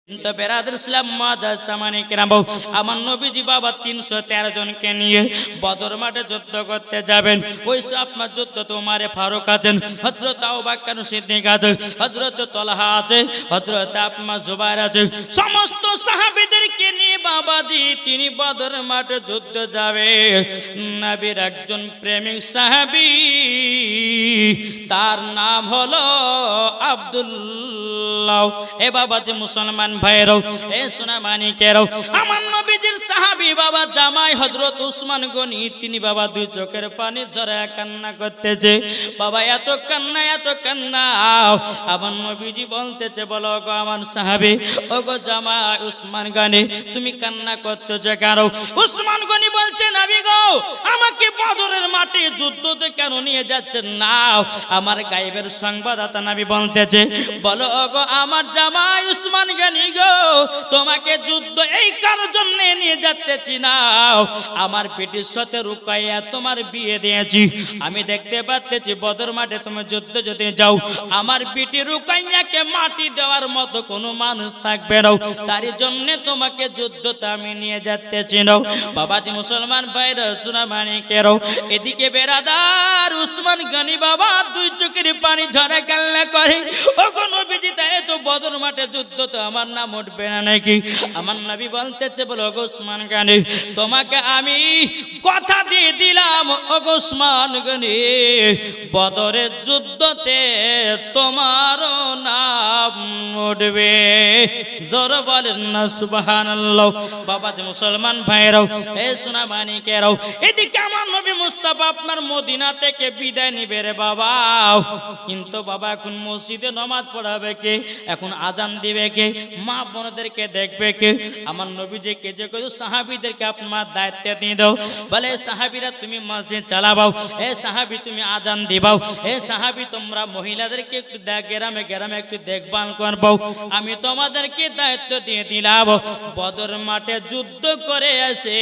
তো বেরাদর ইসলাম মাদাস সামানে কেরাম, আমার নবীজি বাবা 313 জনকে নিয়ে বদর মাঠে যুদ্ধ করতে যাবেন। ওই আপনার যুদ্ধ তো উমারে ফারুক আছেন, হযরত আবু বকর সিদ্দিক আছেন, হযরত তালহা আছে, হযরত আপনার জুবাইর আছে, সমস্ত সাহাবীদেরকে নিয়ে বাবাজি তিনি বদর মাঠে যুদ্ধ যাবে। নবীর একজন প্রেমিক সাহাবী, তার নাম হলো আব্দুল্লাহ। এ বাবাজি মুসলমান ভাইরাও, এ সোনা মানিকেরাও, আমার নবীজির সাহাবী বাবা জামাই হযরত উসমান গনি, তিনি বাবা দুই চোখের পানি ঝরায় কান্না করতেছে। বাবা এত কান্না, এত কান্না, আমার নবীজি বলতেছে, বলো গো আমার সাহাবী, ও গো জামাই উসমান গনি, তুমি কান্না করতেছো কেন? উসমান গনি বলছে, নবী গো, আমাকে বদরের মাঠে যুদ্ধতে কেন নিয়ে যাচ্ছেন না? আমার গায়েবের সংবাদদাতা নবী বলতেছে, বলো গো আমার জামাই উসমান গনি গো, তোমাকে যুদ্ধ এই কারোর জন্য নিয়ে যাচ্তেছি না, আমার পেটের সাথে রুকাইয়া তোমার বিয়ে দিয়েছি। আমি দেখতে পাচ্ছি বদর মাঠে তুমি যুদ্ধ যদি যাও, আমার পেটে রুকাইয়াকে মাটি দেওয়ার মতো কোনো মানুষ থাকবে না, তার জন্য তোমাকে যুদ্ধতে আমি নিয়ে যাচ্তেছি না। বাবাজি মুসলমান ভাইরা সোনা মানিকেরাও, এদিকে বেরাদার উসমান গনি বাবা দুই চোখের পানি ঝরা কান্না করে, ও গো নবীজি, তাই তো বদর মাঠে যুদ্ধ তো আমার নাম উঠবে না নাকি? আমার নবী বলতেছে, বলো গো উসমান গনি, তোমাকে আমি কথা দিয়ে দিলাম, ও গো উসমান গনি, বদরের যুদ্ধতে তোমারও নাম উঠবে। জোর বলেন না সুবহানাল্লাহ। বাবাজি মুসলমান ভাইরাও, এ সোনা মানিকেরাও, এদিকে আমার নবী মুস্তাফা আপনার মদিনা থেকে বিদায় নিবে রে বাবা। কিন্তু বাবা এখন মসজিদে নামাজ পড়াবে কে? এখন আজান দিবে কে? মা বোনদেরকে দেখবে কে? আমার নবীজি কে যে কই সাহাবীদেরকে আপনার দায়িত্ব দিয়ে দাও, বলে সাহাবীরা তুমি মসজিদ চালাবাও, এ সাহাবী তুমি আজান দিবাও, এ সাহাবী তোমরা মহিলাদেরকে একটু গ্রামে গ্রামে একটু দেখভাল করবাও, আমি তোমাদেরকে দায়িত্ব দিয়ে দিলাম। বদর মাঠে যুদ্ধ করে আসে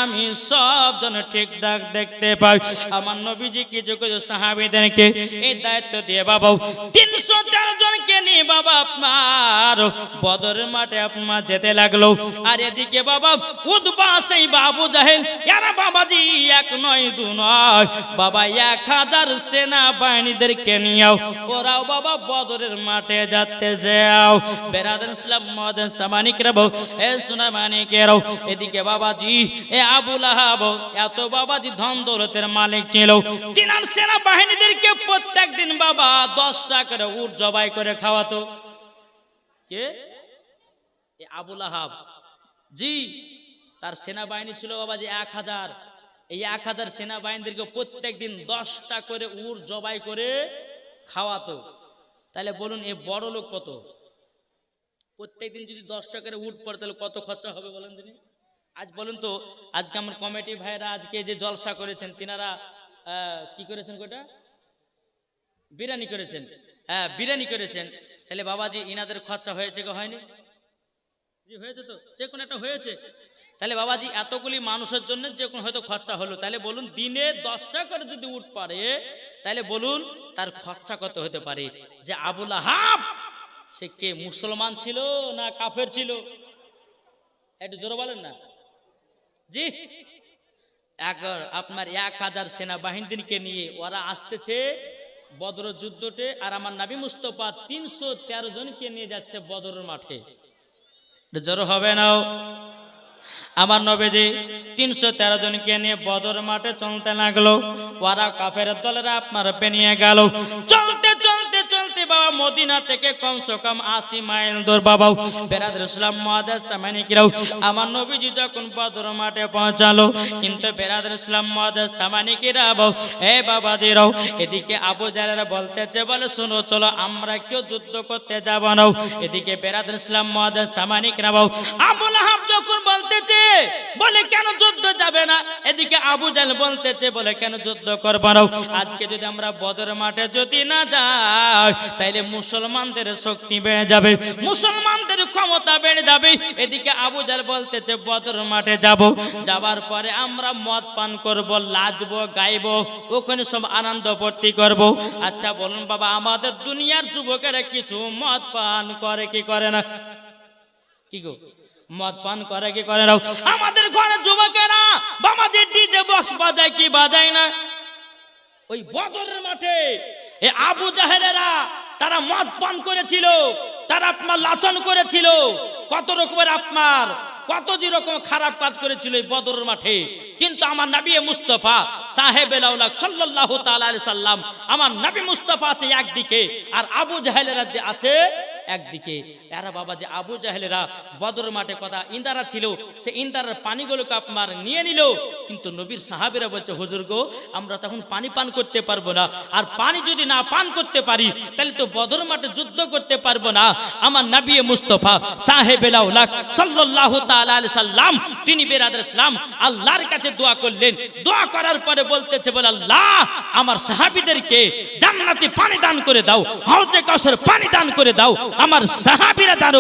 আমি সব জন ঠিকঠাক দেখতে পাই। আমার নবীজি কি যে কই সাহাবীদেরকে এই দায়িত্ব দিয়ে বাবা 313 জনকে নিয়ে বাবা আপনার বদরের মাঠে আপনার যেতে লাগলো। আর এদিকে বাবা উতবা সাইবা আবু জাহেল, এরা বাবাজি এক নয় দু নয় বাবা 1000 সেনা বাহিনীদেরকে নিয়েও ওরাও বাবা বদরের মাঠে যাচ্ছে যাও। বেরাদার ইসলাম মাদাস সামানিকরা বউ, এ সোনা মানিকেরাও, এদিকে বাবাজি এ আবু লাহাব এত বাবাজি ধন দৌলতের মালিক ছিল, তিনার সেনা বাহিনীদেরকে প্রত্যেক দিন বাবা 10টা করে উট জবাই করে খাওয়াতো। কে? আবু লাহাব জি, তার সেনাবাহিনী ছিল বাবাজি 1000। এই 1000 সেনাবাহিনীদেরকে প্রত্যেক দিন 10টা করে উট জবাই করে খাওয়াতো। তাহলে বলুন এ বড় লোক কত? প্রত্যেক দিন যদি 10টা করে উট পড়ে তাহলে কত খরচা হবে বলেন তিনি? আজ বলুন তো, আজকে আমার কমিটি ভাইরা আজকে যে জলসা করেছেন, তিনারা কি করেছেন? কোটা বিরিয়ানি করেছেন, হ্যাঁ বিরিয়ানি করেছেন। তাহলে বাবাজি ইনাদের খরচা হয়েছে কি হয়নি? জি হয়েছে, তো যে কোনো একটা হয়েছে। তাহলে বাবাজি এতগুলি মানুষের জন্য যে কোনো হয়তো খরচা হলো, তাহলে বলুন দিনে 10টা করে যদি উট পারে তাহলে বলুন তার খরচা কত হতে পারে। যে আবু লাহাব সে কে, মুসলমান ছিল না কাফের ছিল? একটু জোরে বলেন না জি। আপনার 1000 সেনাবাহিনীকে নিয়ে ওরা আসতেছে বদর যুদ্ধতে, আর আমার নবী মুস্তাফা 313 জনকে নিয়ে যাচ্ছে বদরের মাঠে। জোর হবে না? আমার নবীজি 313 জনকে নিয়ে বদর মাঠে চলতে লাগলো। ওরা কাফের দলেরা আপনার পেনিয়ে গেল। চলতে চলতে চলতে বাবা মদিনা থেকে কমসে কম 80 মাইল দূর বাবা। বেরাদার ইসলাম মুআদ্দাস সামানিকরাও, আমার নবীজি যখন বদর মাঠে পৌঁছালো, কিন্তু বেরাদার ইসলাম মুআদ্দাস সামানিকরাও, এ বাবাজিরাও, এদিকে আবু জাহেলরা বলতেছে, বলে শোনো চলো আমরা কেউ যুদ্ধ করতে যাব না। এদিকে বেরাদার ইসলাম মুআদ্দাস সামানিকরাও, আবু লাহাব যখন বলতেছে, বলে কেন যুদ্ধ যাবে না? এদিকে আবু জাহেল বলতেছে, বলে কেন যুদ্ধ করব না? আজকে যদি আমরা বদর মাঠে যদি না যাই তাইলে মুসলমানদের শক্তি বেড়ে যাবে, মুসলমানদের ক্ষমতা বেড়ে যাবে। এদিকে আবু জাহেল বলতেছে বদর মাঠে যাব, যাবার পরে আমরা মদ পান করব, লাজবো, গাইবো, ওখানে সব আনন্দ ভর্তি করব। আচ্ছা বলুন বাবা, আমাদের দুনিয়ার যুবকেরা কিছু মদ পান করে কি করে না? কি গো মদ পান করে কি করে না? আমাদের ঘরে যুবকেরা আমাদের ডিজে বক্স বাজায় কি বাজায় না? ওই বদরের মাঠে এই আবু জাহেলেরা তারা মদ পান করেছিল, তারা আপনার লাথন করেছিল, কত রকমের আপনার কত যে রকম খারাপ কাজ করেছিল এই বদরের মাঠে। কিন্তু আমার নবী মুস্তাফা সাহেবেল আওলাদ সাল্লাল্লাহু তাআলা আলাইহি সাল্লাম, আমার নবী মুস্তাফা আছে একদিকে আর আবু জাহেলেরা আছে একদিকে। এরা বাবা যে আবু জাহেলেরা বদরের মাঠে কথা ইন্দারা ছিল, সে ইন্দারার পানিগুলোকে আপনার নিয়ে নিল। কিন্তু নবীর সাহাবীরা বলছে হুজুর গো আমরা তখন পানি পান করতে পারবো না, আর পানি যদি না পান করতে পারি তাহলে তো বদর মাঠে যুদ্ধ করতে পারবো না। আমার নবী মুস্তাফা সাহেবেল আওলাদ সাল্লাল্লাহু তাআলা আলাইহি সাল্লাম তিনি বেরাদার ইসলাম আল্লাহর কাছে দোয়া করলেন। দোয়া করার পরে বলতেছে বলে আল্লাহ আমার সাহাবীদেরকে জান্নাতি পানি দান করে দাও, হাউজে কাউসার পানি দান করে দাও, আমার সাহাবীরা যেন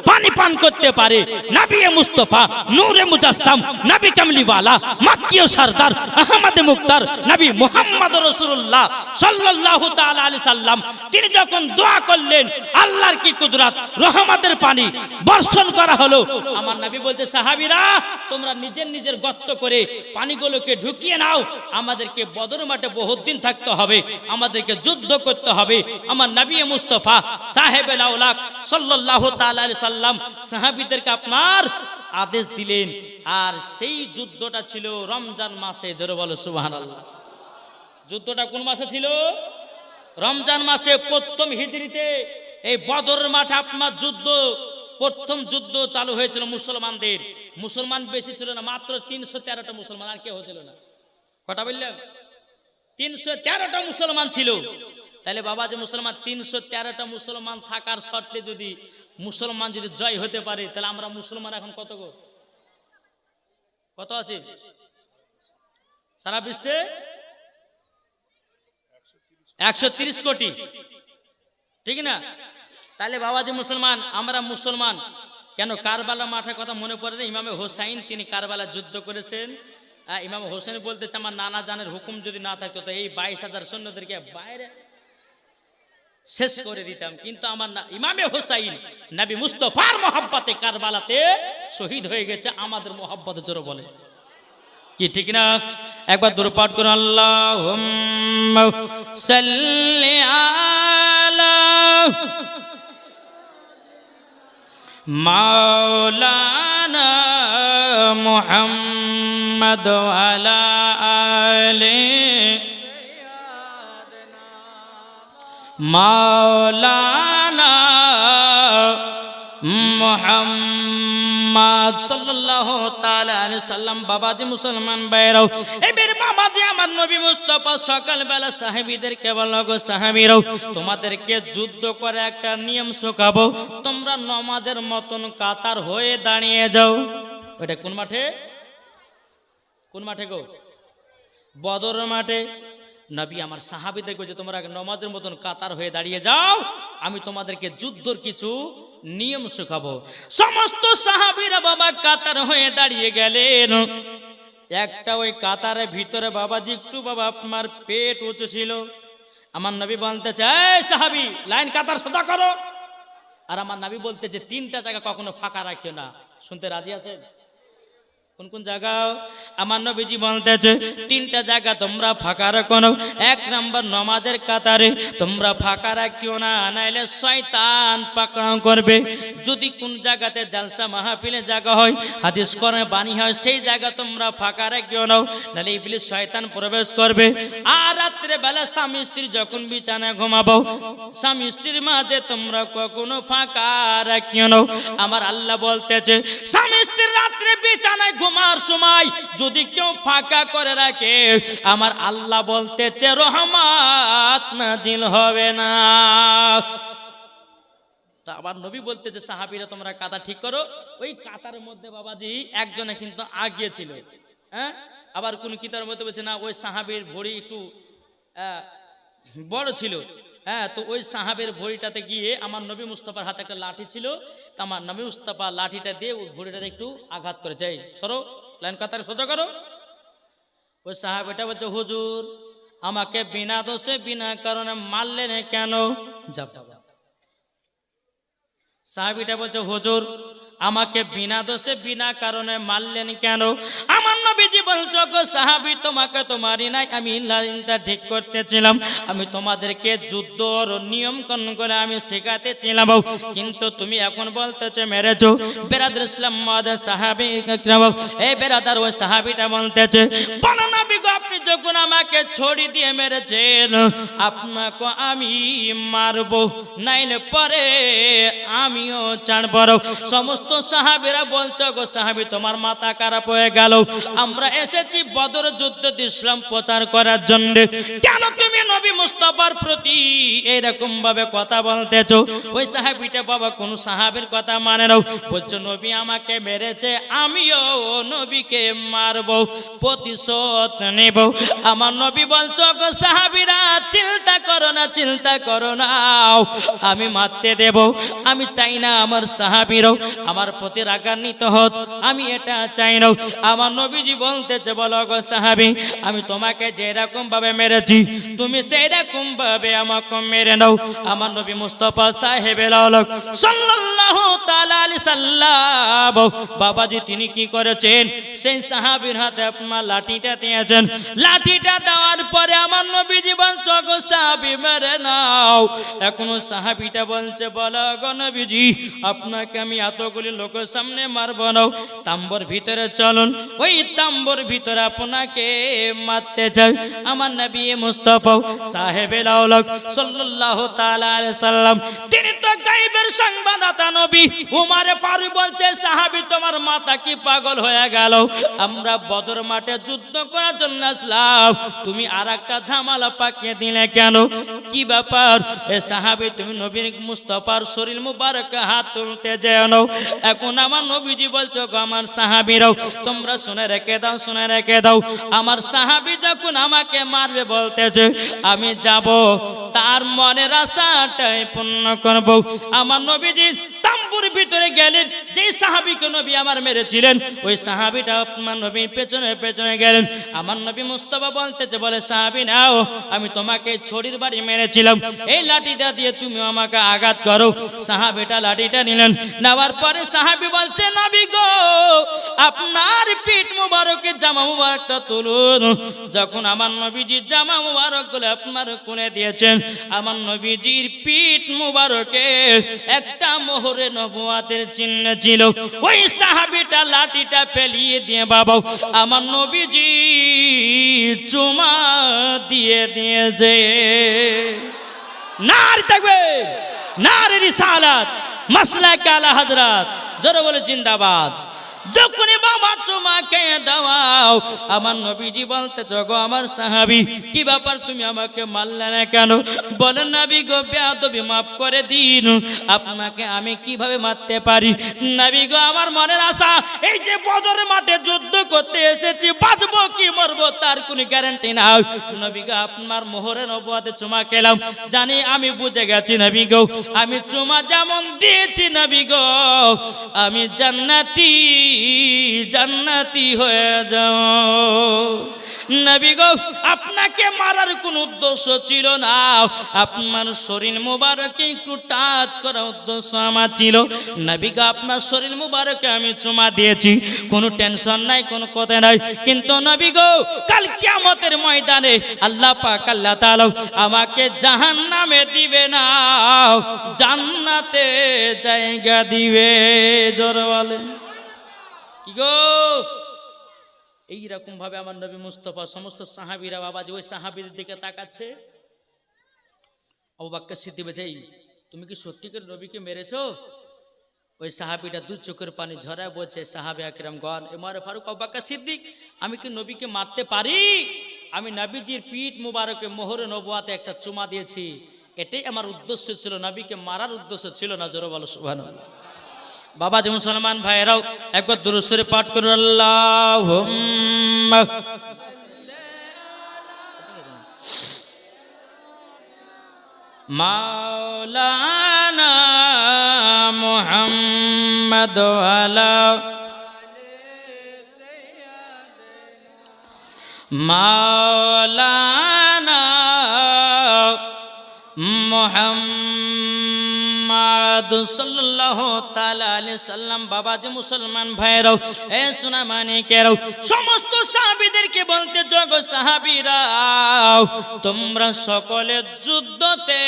পানি পান করতে পারে। নবী মুস্তাফা নূরে মুজাসসাম নবী কামলিওয়ালা মক্কি ও সরদার আহমদ মুক্তার নবী মুহাম্মদ রাসূলুল্লাহ সাল্লাল্লাহু তাআলা আলাইহি সাল্লাম তিনি যখন দোয়া করলেন আল্লাহর কি কুদরত, রহমতের পানি বর্ষণ করা হলো। আমার নবী বলতে সাহাবীরা তোমরা নিজের নিজের গর্ত করে পানিগুলোকে ঢুকিয়ে নাও, আমাদেরকে বদর মাঠে বহুত দিন থাকতে হবে, আমাদেরকে যুদ্ধ করতে হবে। আমার নবী মুস্তাফা সাহেবেল আওলাদ সাল্লাল্লাহু তাআলা আলাইহি সাল্লাম সাহাবীদেরকে আপনার আদেশ দিলেন। আর সেই যুদ্ধটা ছিল রমজান মাসে। জোরে বলো সুবহানাল্লাহ। যুদ্ধটা কোন মাসে ছিল? রমজান মাসে প্রথম হিজরিতে এই বদরের মাঠে আপনার যুদ্ধ, প্রথম যুদ্ধ চালু হয়েছিল মুসলমানদের। মুসলমান বেশি ছিল না, মাত্র 313টা মুসলমান, আর কেউ ছিল না। কটা বললাম? 313টা মুসলমান ছিল। তাহলে বাবা যে মুসলমান 313টা মুসলমান থাকার শর্তে যদি মুসলমান যদি জয় হতে পারে তাহলে আমরা মুসলমান এখন কত আছে সারা বিশ্বে? 130 কোটি, ঠিক না? তাহলে বাবা যে মুসলমান, আমরা মুসলমান কেন? কারবালা মাঠের কথা মনে পড়ে না? ইমামে হোসাইন তিনি কারবালা যুদ্ধ করেছেন। ইমাম হোসেন বলতেছে আমার নানা জানের হুকুম যদি না থাকতো তো এই 22,000 সৈন্যদেরকে বাইরে শেষ করে দিতাম। কিন্তু আমার ইমামে হোসাইন নবী মুস্তাফার মহব্বতে কারবালাতে শহীদ হয়ে গেছে, আমাদের মহব্বতে। জোরে বলে কি ঠিক না? একবার দূর পাঠ করুন আল্লাহুম্মা সাল্লি আলা মাওলানা মুহাম্মদ ওয়া আলা আলি মাওলানা মুহাম্মদ সাল্লাল্লাহু তাআলা আলাইহি সাল্লাম। বাবাজি মুসলমান ভাইরাও, এবার বাবাজি আমার নবী মুস্তাফা সকালবেলা সাহাবীদেরকে বলল গো সাহাবীরাও তোমাদেরকে যুদ্ধ করে একটা নিয়ম শেখাবো, তোমরা নামাজের মতন কাতার হয়ে দাঁড়িয়ে যাও। ওটা কোন মাঠে? কোন মাঠে গো? বদরের মাঠে। নবী আমার সাহাবীদের কইছে তোমরা নামাজের মতন কাতার হয়ে দাঁড়িয়ে যাও, আমি তোমাদেরকে যুদ্ধের কিছু নিয়ম শেখাবো। সমস্ত সাহাবীরা বাবা কাতার হয়ে দাঁড়িয়ে গেলেন। একটা ওই কাতারের ভিতরে বাবাজি একটু বাবা আপনার পেট উঁচু ছিল। আমার নবী বলতেছে এই সাহাবী লাইন কাতার সোজা করো। আর আমার নবী বলতেছে 3টা জায়গা কখনো ফাঁকা রাখিও না। শুনতে রাজি আছেন? কোন কোন জায়গা? আমার নবীজি বলতেছে 3টা জায়গা তোমরা ফাঁকা রাখো না। 1 নম্বর নামাজের কাতারে তোমরা ফাঁকা রাখিও না, নাইলে শয়তান পাকড়াও করবে। যদি কোন জায়গাতে জালসা মাহফিলে জায়গা হয়, হাদিস করে বাণী হয়, সেই জায়গা তোমরা ফাঁকা রাখিও না, নাইলে ইবলিস শয়তান প্রবেশ করবে। আর রাত্রে বেলা স্বামী স্ত্রী যখন বিছানায় ঘুমাবো, স্বামী স্ত্রীর মাঝে তোমরা কখনো ফাঁকা রাখিও না। আমার আল্লাহ বলতেছে স্বামী স্ত্রী রাত্রে বিছানায় ঘুমার সময় যদি কেউ ফাঁকা করে রাখে, আমার আল্লাহ বলতেছে রহমত নাজিল হবে না। তা আবার নবী বলতেছে সাহাবীরা তোমরা কাতা ঠিক করো। ওই কাতার মধ্যে বাবাজি একজনে কিন্তু আগিয়ে ছিল। হ্যাঁ, আবার কোন কিতাবের মধ্যে বলছে না ওই সাহাবীর ভরি একটু বড় ছিল। হ্যাঁ, তো ওই সাহাবের ভরিটাতে গিয়ে আমার নবী মুস্তাফার হাতে একটা লাঠি ছিল, তা আমার নবী মুস্তাফা লাঠিটা দিয়ে ওই ভরিটাতে একটু আঘাত করে যাই সরো লাইন কাতারে সোজা করো। ওই সাহাবেটা বলছে হুজুর আমাকে বিনা দোষে বিনা কারণে মারলেন কেন? সাহাবিটা বলছে হুজুর আমাকে বিনা দোষে বিনা কারণে মারলেন কেন? আমার নবীজি বলছো গো সাহাবী, তোমাকে তো মারি নাই, আমি লাইনটা ঠিক করতেছিলাম, আমি তোমাদেরকে যুদ্ধর নিয়ম কানুন করে আমি শেখাতেছিলাম, কিন্তু তুমি এখন বলতেছো মেরেছো। বেরাদার ইসলাম মাদার সাহাবী ইকরাম, এই বেরাদার ওই সাহাবীটা বলতেছে, বলো নবী গো আপনি যখন আমাকে ছড়ি দিয়ে মেরেছেন, আপনাকে আমি মারবো, নাইলে পরে আমিও ছাড়ব। সমস্ত সাহাবীরা বলছো গো সাহাবী তোমার মাথা খারাপ হয়ে গেল, আমরা এসেছি বদর যুদ্ধ ইসলাম প্রচার করার জন্য, কেন তুমি নবী মুস্তাফার প্রতি এরকম ভাবে কথা বলতেছো? ওই সাহাবীটা বাবা কোন সাহাবীর কথা মানে নাও, বলছো নবী আমাকে মেরেছে, আমিও নবীকে মারবো, প্রতিশোধ নেব। আমার নবী বলছো গো সাহাবীরা চিন্তা করো না, চিন্তা করো না, আমি মারতে দেব। আমি চাই না আমার সাহাবীরাও আমার প্রতি রাগান্বিত হত, আমি এটা চাই না। আমার নবীজি বলতেছে, বলো গো সাহাবী আমি তোমাকে যেরকম ভাবে মেরেছি তুমি সেই রকম ভাবে আমাকে মেরে নাও। আমার নবী মুস্তাফা সাহেবের আলোক সাল্লাল্লাহু তাআলা আলাইহি সাল্লাম বাবাজি তিনি কি করেছেন, সেই সাহাবীর হাতে আপনার লাঠিটা দিয়েছেন, লাঠিটা দেওয়ার পরে আমার নবীজি বলছো গো সাহাবী মেরে নাও। এখনো সাহাবীটা বলছে, বলো গো নবীজি আপনাকে আমি এতগুলি লোকের সামনে মারবো না, তাম্বর ভিতরে চলুন, ওই তাম্বর ভিতরে আপনাকে মারতে চাই। আমার নবী মুস্তাফা সাহেবের আওলাদ সাল্লাল্লাহু তাআলা আলাইহি সাল্লাম তিনি তো গায়বের সংবাদদাতা নবী। উমারে ফারুক বলছে, সাহাবী তোমার মাথা কি পাগল হয়ে গেল? আমরা বদর মাঠে যুদ্ধ করার জন্য আসলাম, তুমি আরেকটা ঝামেলা পাকিয়ে দিলে কেন? কি ব্যাপার? এ সাহাবী তুমি নবীর মুস্তাফার শরীর মুবারক হাত তুলতে যেও না। এখন আমার নবীজি বলছো গো আমার সাহাবীরাও তোমরা শুনে রেখে দাও, শুনে রেখে দাও, আমার সাহাবী যখন আমাকে মারবে বলতেছে আমি যাব, তার মনের আশাটাই পূর্ণ করব। আমার নবীজি তাম্বুর ভিতরে গেলেন, যে সাহাবীকে নবী আমার মেরেছিলেন ওই সাহাবীটা আপনার নবীর পেছনে পেছনে গেলেন। আমার নবী মুস্তাফা বলতেছে, বলে সাহাবী নাও, আমি তোমাকে ছড়ির বাড়ি মেরেছিলাম, এই লাঠিটা দিয়ে তুমি আমাকে আঘাত করো। সাহাবীটা লাঠিটা নিলেন, নেওয়ার পরে সাহাবী বলছে, নবী গো আপনার পিঠ মুবারকের জামা মুবারকটা তুলুন। যখন আমার নবীজির জামা মুবারক গুলো আপনার কোণে দিয়েছেন, আমার নবীজির পিঠ মুবারকে একটা মোহরে নবুয়াতের চিহ্ন ছিল। ওই সাহাবীটা লাঠিটা ফেলিয়ে দিয়ে বাবা আমার নবীজি চুমা দিয়ে দিয়েছে। নারে তাকবীর, নারে রিসালাত, মাসলাক আলা হযরত, জোরে বলে জিন্দাবাদ। যখনই বাবা তোমাকে দাও, আমার নবীজি বলতেছ গো আমার সাহাবী কি ব্যাপার তুমি আমাকে মারলে না কেন? বলেন নবী গো বেয়াদবি মাফ করে দিন, আপনাকে আমি কিভাবে মারতে পারি? নবী গো আমার মনের আশা, এই যে বদরের মাঠে যুদ্ধ করতে এসেছি, বাঁচবো কি মরবো তার কোনো গ্যারান্টি নাই। নবী গো আপনার মোহরে নবুয়াতে চুমা খেলাম, জানি আমি বুঝে গেছি নবী গো, আমি চুমা যেমন দিয়েছি নবী গো আমি জান্নাতি জান্নাতি হয়ে যাও। নবী গো আপনাকে মারার কোন উদ্দেশ্য ছিল না, আপনার শরীর মুবারকে একটু টাচ করার উদ্দেশ্য আমার ছিল। নবী গো আপনার শরীর মুবারকে আমি চুমা দিয়েছি, কোনো টেনশন নাই, কোনো কথা নাই। কিন্তু নবী গো কাল কিয়ামতের ময়দানে আল্লাহ পাক আল্লাহ তাআলা আমাকে জাহান্নামে দিবে না, জান্নাতে জায়গা দিবে। জোরে বলেন কি গো? এইরকম ভাবে আমার নবী মুস্তাফা সমস্ত সাহাবীরা বাবাজি ওই সাহাবীদের দিকে তাকাচ্ছে। আবু বকর সিদ্দিক বলছে, তুমি কি সত্যিকার নবীকে মেরেছো? ওই সাহাবীটা দু চোখের পানি ঝরায় বলছে, সাহাবে আকরামগণ, উমর ফারুক, আবু বকর সিদ্দিক, আমি কি নবীকে মারতে পারি? আমি নবীজির পিঠ মুবারকে মোহরে নবুয়াতে একটা চুমা দিয়েছি, এটাই আমার উদ্দেশ্য ছিল, নবীকে মারার উদ্দেশ্য ছিল না। জোরে বলো সুবহানাল্লাহ। বাবা যে মুসলমান ভাইরাও একবার দুরূদ শরীফ পাঠ করুন, আল্লাহুম্মা মাওলানা মুহাম্মদ ওয়ালা মাওলানা মুহাম্মদ মুহাম্মদ সাল্লাল্লাহু তাআলা আলাইহি সাল্লাম বাবাজি মুসলমান ভাইরাও এ সোনা মানিকেরাও সমস্ত সাহাবীদেরকে বলতে জগ সাহাবীরা তোমরা সকলে যুদ্ধতে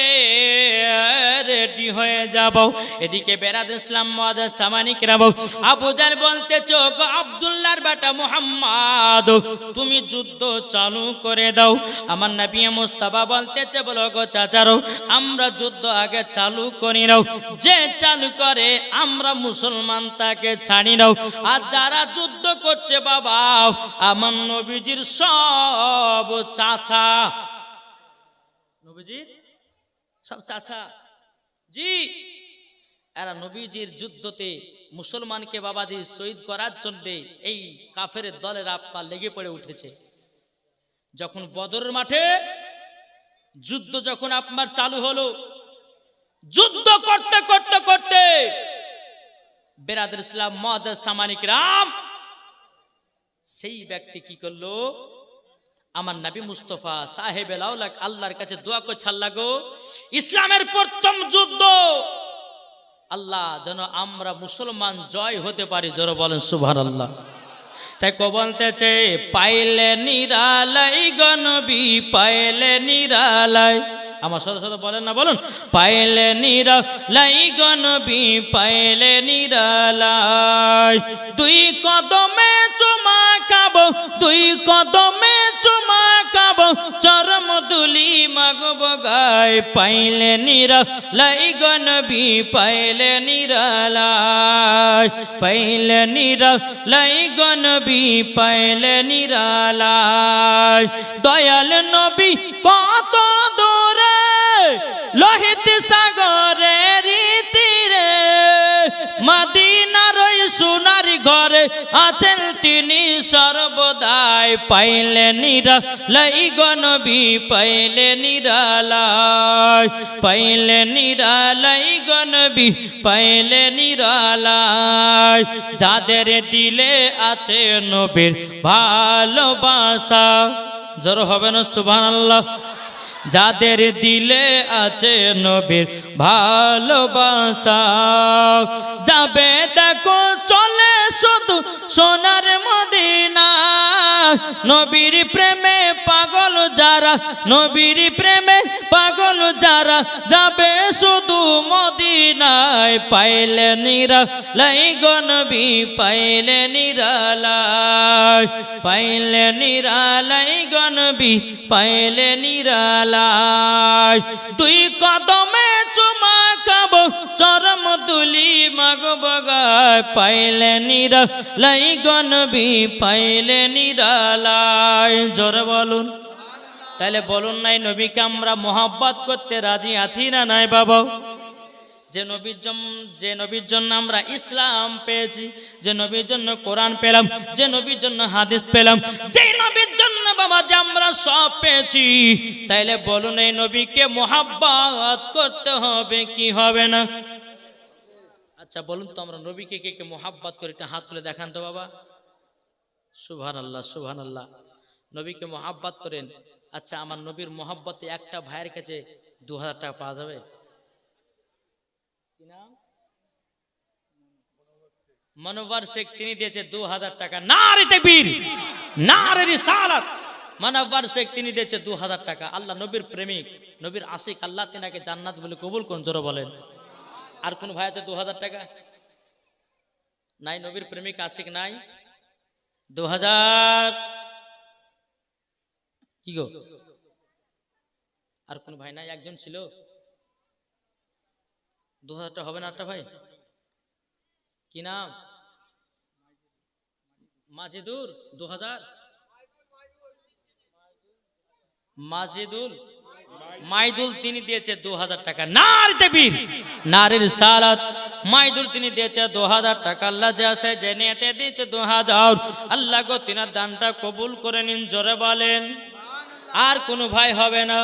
রেডি হয়ে যাও। এদিকে বেরাদুল ইসলাম মুআজ্জাজ সামানিকরাও আবু জাহল বলতে চোখ আব্দুল্লাহর বেটা মুহাম্মদ তুমি যুদ্ধ চালু করে দাও। আমার নবী মুস্তাফা বলতেছে বলো গো চাচারো আমরা যুদ্ধ আগে চালু করি নাও, যে চালু করে আমরা মুসলমান তাকে ছাড়ি নাও। আর যারা যুদ্ধ করছে বাবা আমার নবীজির সব চাচা, নবীজির সব চাচা জি, এরা নবীজির যুদ্ধতে মুসলমানকে বাবাজি শহীদ করার জন্য এই কাফের দলের আপনার লেগে পড়ে উঠেছে। যখন বদরের মাঠে যুদ্ধ যখন আপনার চালু হলো, যুদ্ধ করতে করতে করতে বেরাদুল ইসলাম মুআজ্জাজ সামানিকরাম সেই ব্যক্তি কি করলো, আমার নবী মুস্তাফা সাহেবে লাউলাক আল্লাহর কাছে দোয়া করছে আল্লাহ গো ইসলামের প্রথম যুদ্ধ আল্লাহ যেন আমরা মুসলমান জয় হতে পারি, জোরে বলেন সুবহানাল্লাহ। তাই কো বলতেছে পাইলে নিরালাই গনবী পাইলে নিরালাই, আমার সাথে সাথে বলেন না, বলুন পাইলে নিরালাই গনবী পাইলে নিরালাই, দুই কদমে চুমা খাবো দুই কদমে চুমা খাবো চরম দুলি মাগব গায়, পাইলে নিরালাই গনবী পাইলে নিরালাই পাইলে নিরালাই গনবী পাইলে নিরালাই, দয়াল নবী কত দূরে লোহিত সাগরের তীরে মদিনার ওই সোনার ঘরে আছেন তিনি সর্বদাই, পাইলে নিরালাই গনবী পাইলে নিরালাই পাইলে নিরালাই গনবী পাইলে নিরালাই, যাদের দিলে আছে নবীর ভালোবাসা, জোর হবে না সুবহানাল্লাহ, যাদের দিলে আছে নবীর ভালোবাসা, যাবে দেখো চলে শুধু সোনার মদিনা, নবীর প্রেমে পাগল যারা নবীর প্রেমে পাগল যারা যাবে শুধু মদিনায়, পাইলে নিরালাই গনবী পাইলে নিরালাই পাইলে নিরালাই গনবী পাইলে নিরালাই, দুই কদমে চুমা খাবো চরম দুলি মাগব গায়, পাইলে নিরালাই গনবী পাইলে নিরালাই, জোরে বলুন। তাহলে বলুন নাই নবীকে আমরা মোহাব্বত করতে রাজি আছি না নাই বাবা? যে নবীর জন্য আমরা ইসলাম পেয়েছি, যে নবীর জন্য কোরআন পেলাম, যে নবীর জন্য হাদিস পেলাম, যে নবীর জন্য বাবা যে আমরা সব পেয়েছি, তাইলে বলুন এই নবীকে মোহাব্বত করতে হবে কি হবে না? আচ্ছা বলুন তো আমরা নবীকে কে কে মোহাব্বত করি, একটা হাত তুলে দেখান তো বাবা। সুবহানাল্লাহ সুবহানাল্লাহ, নবীকে মোহাব্বত করেন। আচ্ছা আমার নবীর মোহাব্বতে একটা ভাইয়ের কাছে 2000 টাকা পাওয়া যাবে? মনোয়ার শেখ তিনি দিয়েছে 2000 টাকা। নারে তাকবীর, নারে রিসালাত। মনোয়ার শেখ তিনি দিয়েছে 2000 টাকা। আল্লাহ নবীর প্রেমিক, নবীর আশিক, আল্লাহ তিনাকে জান্নাত বলে কবুল করুন, জোরে বলেন। আর কোন ভাই আছে 2000 টাকা? নাই, নবীর প্রেমিক আশিক নাই। 2000 কি গো, আর কোন ভাই নাই? একজন ছিল। 2000 টাকা হবে না? একটা ভাই কি নাম? মাজিদুর। 2000 মাজিদুল মাইদুল তিনি দিয়েছে 2000 টাকা। নারে তাকবীর, নারে রিসালাত। মাইদুল তিনি দিয়েছে 2000 টাকা। আল্লাহ যে আছে যে নিয়তে দিয়েছে 2000, আল্লাহ গো তিনার দানটা কবুল করে নিন, জোরে বলেন। আর কোন ভাই হবে না?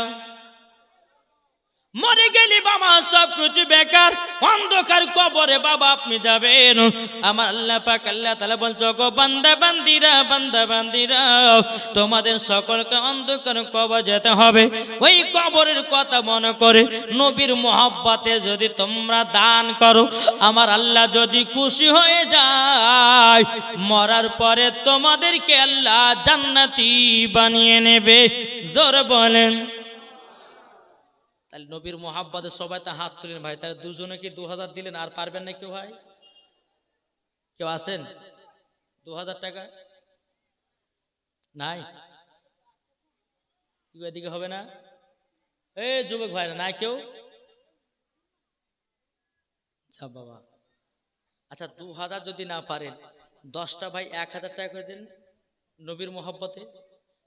মরে গেলি বাবা সব কিছু বেকার, অন্ধকার কবরে বাবা আপনি যাবেন। আমার আল্লাহ পাক আল্লাহ তাআলা বলছো গো বান্দা বান্দিরা তোমাদের সকলকে অন্ধকার কবর যেতে হবে। ওই কবরের কথা মনে করে নবীর মোহাব্বতে যদি তোমরা দান করো, আমার আল্লাহ যদি খুশি হয়ে যায়, মরার পরে তোমাদেরকে আল্লাহ জান্নাতি বানিয়ে নেবে। জোরে বলেন। তাহলে নবীর মোহাব্বতে সবাই তো হাত তুলেন ভাই। তাহলে দুজনে কি 2000 দিলেন? আর পারবেন না কেউ ভাই? কেউ আছেন 2000 টাকা নাই? কেউ এদিকে হবে না? এই যুবক ভাই নাই কেউ? আচ্ছা বাবা, আচ্ছা 2000 যদি না পারেন, 10টা ভাই 1000 টাকা করে দেন নবীর মোহাব্বতে,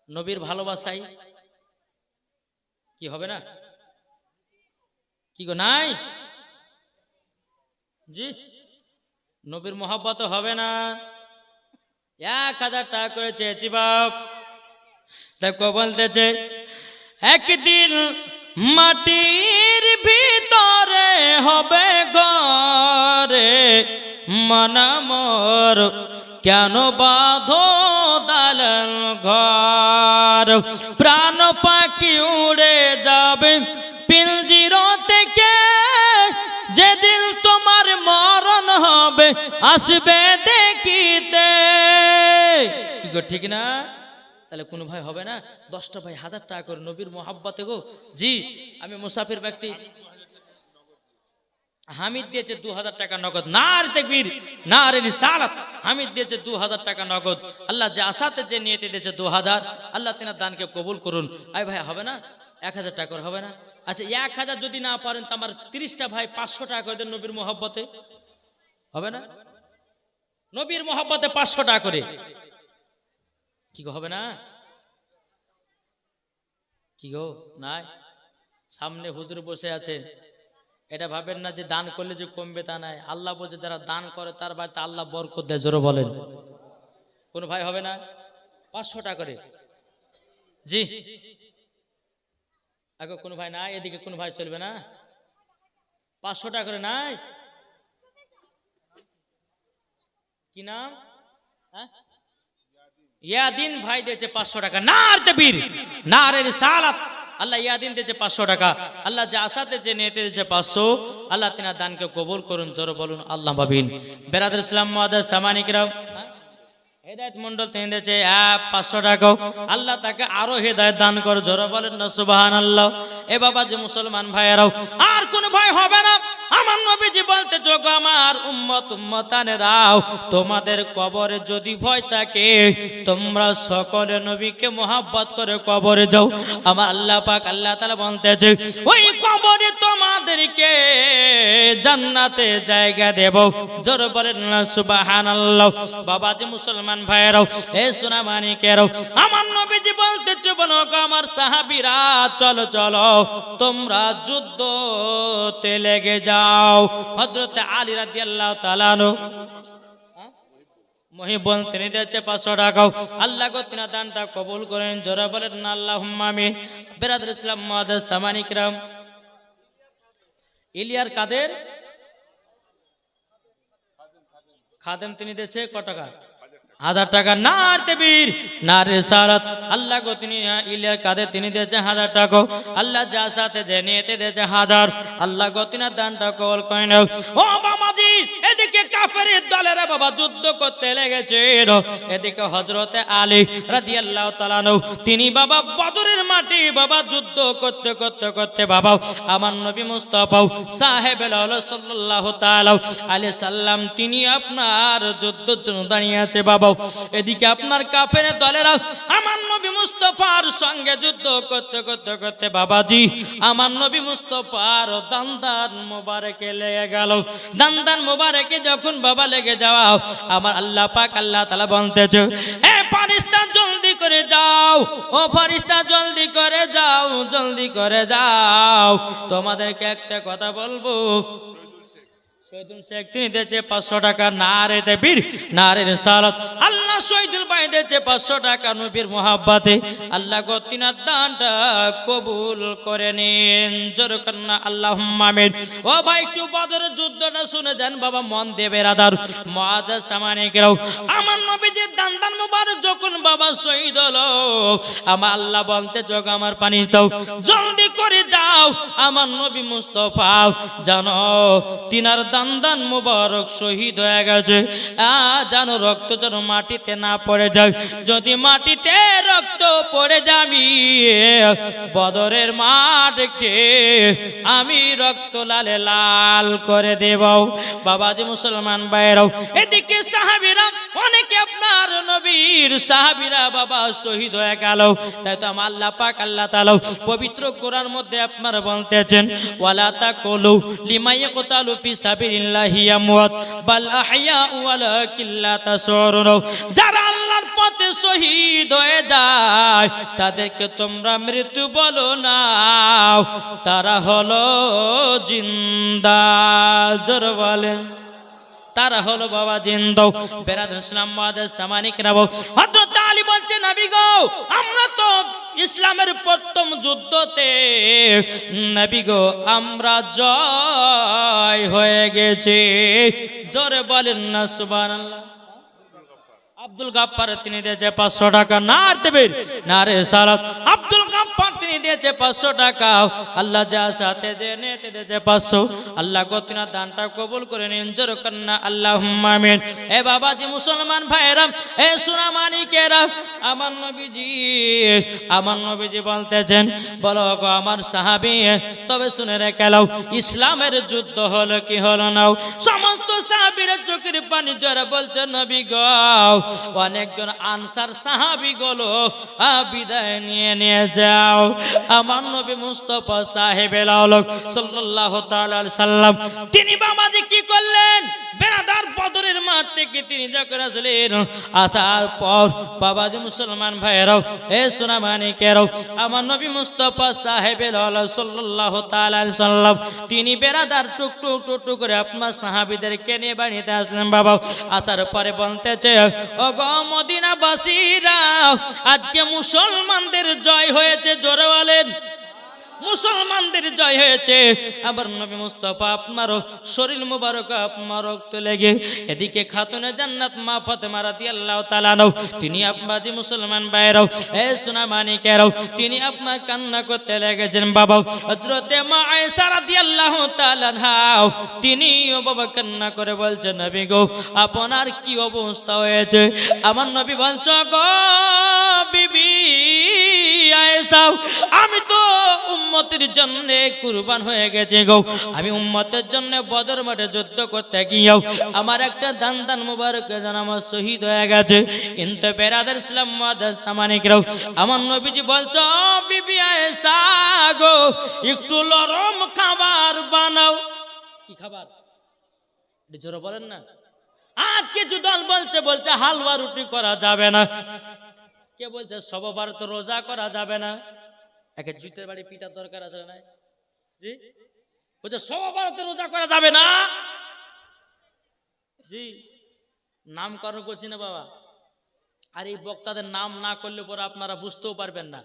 নবীর ভালোবাসায়। কি হবে না? কি গো নাই? জি, নবীর মোহাব্বত হবে না? 1000 টাকা করে চেয়েছি বাপ। দেখো বলতেছে একদিন মাটির ভিতরে হবে ঘরে, মনামর কেন বাঁধো দালান ঘর, প্রাণ পাখি উড়ে যাবে পিঞ্জিরা থেকে, যেদিন তোমার মরণ হবে আসবে দেখিতে। কি গো ঠিক না? তাহলে কোনো ভাই হবে না? 10টা ভাই 1000 টাকা করে নবীর মোহাব্বতে গো। জি, আমি মুসাফির ব্যক্তি, হামিদ দিয়েছে 2000 টাকা নগদ। নারে তাকবীর, নারে রিসালাত। হামিদ দিয়েছে 2000 টাকা নগদ। আল্লাহ যে আশাতে যে নিয়তে দিয়েছে 2000, আল্লাহ তিনার দানকে কবুল করুন। আই ভাই হবে না? 1000 টাকা করে হবে না? আচ্ছা 1000 যদি না পারেন তো আমার 30টা ভাই 500 টাকা করে দেন নবীর মোহাব্বতে, হবে না? নবীর মোহাব্বতে 500 টাকা করে। কি গো হবে না? কি গো নাই? সামনে হুজুর বসে আছেন, এটা ভাবেন না যে দান করলে যে কমবে, তা নাই। আল্লাহ বলছে যারা দান করে তার বাড়িতে আল্লাহ বরকত দেয়। জোরে বলেন। কোন ভাই হবে না? 500 টাকা করে। জি, আগে কোন ভাই নাই? এদিকে কোন ভাই চলবে না? 500 টাকা করে নাই? কি নাম? ইয়াদিন ভাই দিয়েছে 500 টাকা। নার তাকবীর, নারে রিসালাত। আল্লাহ ইয়াদিন দিয়েছে 500 টাকা। আল্লাহ যে আশাতে যে নিয়তে দিয়েছে 500, আল্লাহ তিনার দানকে কবুল করুন। জোরে বলুন আল্লাহ আমিন। বেরাদর ইসলাম মুআদ্দাস সামানি কিরাম, হেদায়েত মন্ডল তিনি দিয়েছে 500 টাকা। আল্লাহ তাকে আরো হেদায়েত দান করে। জোরে বলেন না সুবহানাল্লাহ। এ বাবা যে মুসলমান ভাইয়েরাও, আর কোন ভাই হবে না? আমার নবীজি বলতে যোগ আমার উম্মতানেরাও, তোমাদের কবরে যদি ভয় থাকে, তোমরা সকলে নবীকে মোহাব্বত করে কবরে যাও। আমার আল্লাহ পাক আল্লাহ তাআলা বলতেছে ওই কবরে তোমাদেরকে জান্নাতে জায়গা দেব। জোরে বলেন না সুবহানাল্লাহ। বাবা যে মুসলমান ভাইয়েরাও, এ সোনা মানিকেরাও, আমার নবীজি বলতেছে বলো আমার সাহাবীরা, চলো চলো তোমরা যুদ্ধতে লেগে যাও। হযরত আলী রাদিয়াল্লাহু তাআলা মহিবন তিনি দিয়েছে 500 টাকা। আল্লাহ গো তিনা দানটা কবুল করেন। জোরে বলেন না আল্লাহুম্মা আমিন। বেরাদর ইসলাম মুআদ্দাস সামানি কিরাম, ইলিয়ার কাদের খাদেম তিনি দিয়েছে কত টাকা? 1000 টাকা। নার তাকবীর, নারে রিসালাত। আল্লাহ গো তিনি ইলিয়ার কাদের তিনি দিয়েছে 1000 টাকা। আল্লাহ যা সাথে যে নিয়তে দিয়েছে 1000, আল্লাহ গো তিনার দানটা কবুল করে নাও। ও বাবাজি, এদিকে কাফেরের দলেরা বাবা যুদ্ধ করতে লেগেছে, এদিকে হযরতে আলী রাদিয়াল্লাহু তাআলা তিনি বাবা বদরের মাটি বাবা যুদ্ধ করতে করতে করতে বাবা আমার নবী মুস্তাফা সাহেবেল আউলাদ সাল্লাল্লাহু তাআলা আলাইহি সাল্লাম তিনি আপনার যুদ্ধের জন্য দাঁড়িয়ে আছে বাবা। এদিকে আপনার কাফেরের দলেরা আমার নবী মুস্তাফার সঙ্গে যুদ্ধ করতে করতে করতে বাবাজি আমার নবী মুস্তাফার দান্দান মোবারকে লেগে গেল। দান্দান মোবারকে যখন বাবা লেগে যাওয়া, আমার আল্লাহ পাক আল্লাহ তাআলা বলতেছে এ ফেরেশতা জলদি করে যাও, ও ফেরেশতা জলদি করে যাও, জলদি করে যাও। তোমাদেরকে একটা কথা বলবো। শহীদুল শেখ তিনি দিয়েছে 500 টাকা। নারে তাকবীর, নারে রিসালাত। আল্লাহ শহীদুল ভাই বিনিময় দিয়েছে 500 টাকা নবীর মোহাব্বতে। আল্লাহ গো তিনার দানটা কবুল করে নিন, জোরে কন্না আল্লাহুম্মা আমিন। ও ভাই একটু বদরের যুদ্ধটা শুনে যান বাবা, মন দেবে রাদার মুআজ্জাজ সামানিকেরাও। আমার নবীজির দান মুবারক যখন বাবা শহীদ হলো, আমার আল্লাহ বলতে যোগ আমার পানি দাও, জলদি করে যাও আমার নবী মুস্তাফা জানো তিনার দান মুবারক শহীদ হয়ে গেছে। জানো রক্ত যেন মাটিতে না পড়ে যায়, যদি মাটিতে রক্ত পড়ে যাবি বদরের মাঠকে আমি রক্ত লালে লাল করে দেব। বাবাজি মুসলমান ভাইরাও, এদিকে সাহাবীরা অনেকে আপনার নবীর সাহাবীরা বাবা শহীদ হয়ে গেল। তাই তো আমার আল্লাহ পাক আল্লাহ তাআলা পবিত্র কোরআন মধ্যে আপনারা বলতেছেন, ওয়ালা তাকুলু লিমা ইয়াকতালু ফি সাবিলিল্লাহি আমওয়াত বাল আহইয়া ওয়ালাকিন লা তাশউরুন। যারা আল্লাহর পথে শহীদ হয়ে যায় তাদেরকে তোমরা মৃত্যু বলো না, তারা হলো জিন্দা। জোর বলেন, তারা হলো বাবা জিন্দা। বেরাদুল ইসলাম মুআজ্জাজ সামানিকরা, হযরত আলী বলছে নবী গো আমরা তো ইসলামের প্রথম যুদ্ধতে নবী গো আমরা জয় হয়ে গেছি। জোরে বলেন না সুবহানাল্লাহ। আব্দুল গাফফার তিনি দিয়েছে 500 টাকা, নার দেবের নারে সালাত। আব্দুল গাফফার তিনি দিয়েছে 500 টাকা। আল্লাহ যা সাথে জেনেতে দিয়েছে 500। আল্লাহ গো তিনার দানটা কবুল করে নিন, জোরে কন্না আল্লাহুম্মা আমিন। এ বাবাজি মুসলমান ভাইরা, এ সোনা মানিকেরা, আমার নবীজি বলতেছেন, বলো গো আমার সাহাবী তবে শুনে রেখে নাও ইসলামের যুদ্ধ হলো কি হলো না। সমস্ত সাহাবীরা চোখের পানি ঝরে বলছে নবী গো অনেকজন আনসার সাহাবী গুলো বিদায় নিয়ে যাও। আমার নবী মুস্তাফা সাহেবে লাউলক সাল্লাল্লাহু তাআলা আলাইহি সাল্লাম তিনি বাবাজি কি করলেন, বেরাদার বদরের মাঠ থেকে তিনি যখন আসলেন, আসার পর বাবাজি মুসলমান ভাইরাও, এ সোনা মানিকেরাও, আমার নবী মুস্তাফা সাহেবে লাউলক সাল্লাল্লাহু তাআলা আলাইহি সাল্লাম তিনি বেরাদার টুকটুক টুকটুক করে আপনার সাহাবীদেরকে নিয়ে বাড়িতে আসলেন। বাবা আসার পরে বলতেছে, ও গো মদিনাবাসীরা আজকে মুসলমানদের জয় হয়েছে। জোরে বলেন, মুসলমানদের জয় হয়েছে। আবার নবী মুস্তাফা আপনারও শরীর মুবারক আপনার রক্ত লেগে, এদিকে খাতুনে জান্নাত মা ফাতেমা রাদিয়াল্লাহু তাআলা আনহা তিনি আপনাজি মুসলমান ভাইরাও, এ সোনা মানিকেরাও, তিনি আপনার কান্না করতে লেগেছেন। বাবা হযরতে মা আয়েশা রাদিয়াল্লাহু তাআলা আনহা তিনিও বাবা কান্না করে বলছেন, নবী গো আপনার কি অবস্থা হয়েছে? আমার নবী বলছে, গো বিবি আয়েশা আমি তো উম্মতের জন্য কুরবান হয়ে গেছে গো, আমি উম্মতের জন্য বদর মাঠে যুদ্ধ করতে গিয়েও আমার একটা দান মুবারক যেন আমার শহীদ হয়ে গেছে। কিন্তু বেরাদার ইসলাম মুআজ্জাজ সামানিকরাও, আমার নবীজি বলছো বিবি আয়েশা গো একটু নরম খাবার বানাও। কি খাবার জোরে বলেন না। আজকে যুদল বলছে হালুয়া রুটি করা যাবে না। কে বলছে সবার তো রোজা করা যাবে না? একে জুতের বাড়ি পিটা দরকার আছে না? জি বলছে সবার তো রোজা করা যাবে না। জি নামকরণ করছি না বাবা। আর এই বক্তাদের নাম না করলে পরে আপনারা বুঝতেও পারবেন না,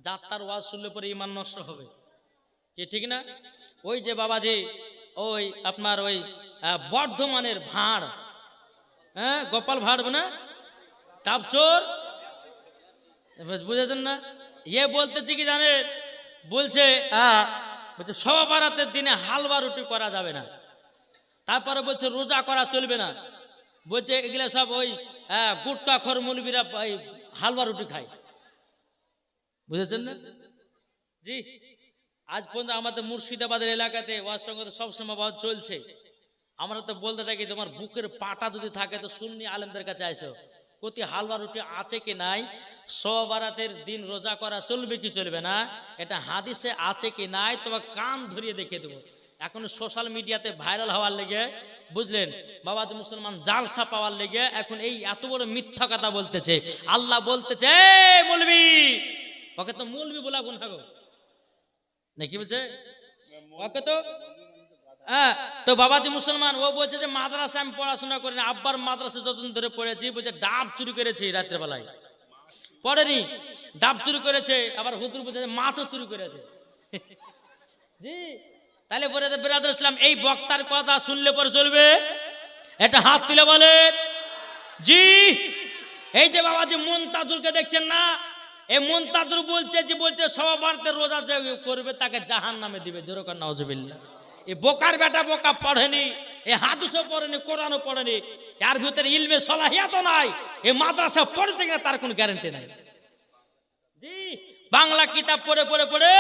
যাত্রার ওয়াজ শুনলে পরে ইমান নষ্ট হবে। কি ঠিক না? ওই যে বাবাজি ওই আপনার ওই বর্ধমানের ভাঁড়, হ্যাঁ গোপাল ভাঁড় না টাপচোর, বুঝেছেন না? ইয়ে বলতেছি কি জানেন, বলছে সব বারাতের দিনে হালুয়া রুটি করা যাবে না। তারপরে বলছে রোজা করা চলবে না। বলছে এগুলা সব ওই গুটকা খর মৌলবীরা হালুয়া রুটি খায়। বুঝেছেন না? জি আজ পর্যন্ত আমাদের মুর্শিদাবাদের এলাকাতে ওয়াজ সঙ্গে সবসময় ওয়াজ চলছে। আমরা তো বলতে থাকি তোমার বুকের পাটা যদি থাকে তো সুন্নি আলেমদের কাছে আইসো, প্রতি হালুয়া রুটি আছে কি নাই, সবারাতের দিন রোজা করা চলবে কি চলবে না, এটা হাদিসে আছে কি নাই তোমার কান ধরিয়ে দেখে দেবো। এখন সোশ্যাল মিডিয়াতে ভাইরাল হওয়ার লেগে বুঝলেন বাবাজি মুসলমান জালসা পাওয়ার লেগে এখন এই এত বড় মিথ্যা কথা বলতেছে। আল্লাহ বলতেছে মৌলবি, ওকে তো মৌলবি বলা গুণ হবে নাকি? বলছে ওকে তো হ্যাঁ, তো বাবাজি মুসলমান, ও বলছে যে মাদ্রাসা আমি পড়াশোনা করি না, আব্বার মাদ্রাসা যতদিন ধরে পড়েছি, বলছে ডাব চুরি করেছি রাত্রেবেলায়, পড়েনি, ডাব চুরি করেছে, আবার হুজুর বলছে মাছও চুরি করেছে। জি, তাহলে বেরাদর ইসলাম, এই বক্তার কথা শুনলে পরে চলবে? এটা হাত তুলে বলেন জি। এই যে বাবাজি মুনতাজুলকে দেখছেন না, এই মুনতাজুল বলছে যে বলছে সবারতে রোজা যে করবে তাকে জাহান্নামে দিবে, জোরে কর নাউজুবিল্লাহ। এই বোকার বেটা বোকা, পড়েনি, এই হাদিসও পড়েনি, কোরআনও পড়েনি, এর ভিতরে ইলমে সলাহিয়াতও নাই, এই মাদ্রাসা পড়েছে কিনা তার কোনো গ্যারান্টি নাই। জি, বাংলা কিতাব পড়ে পড়ে পড়ে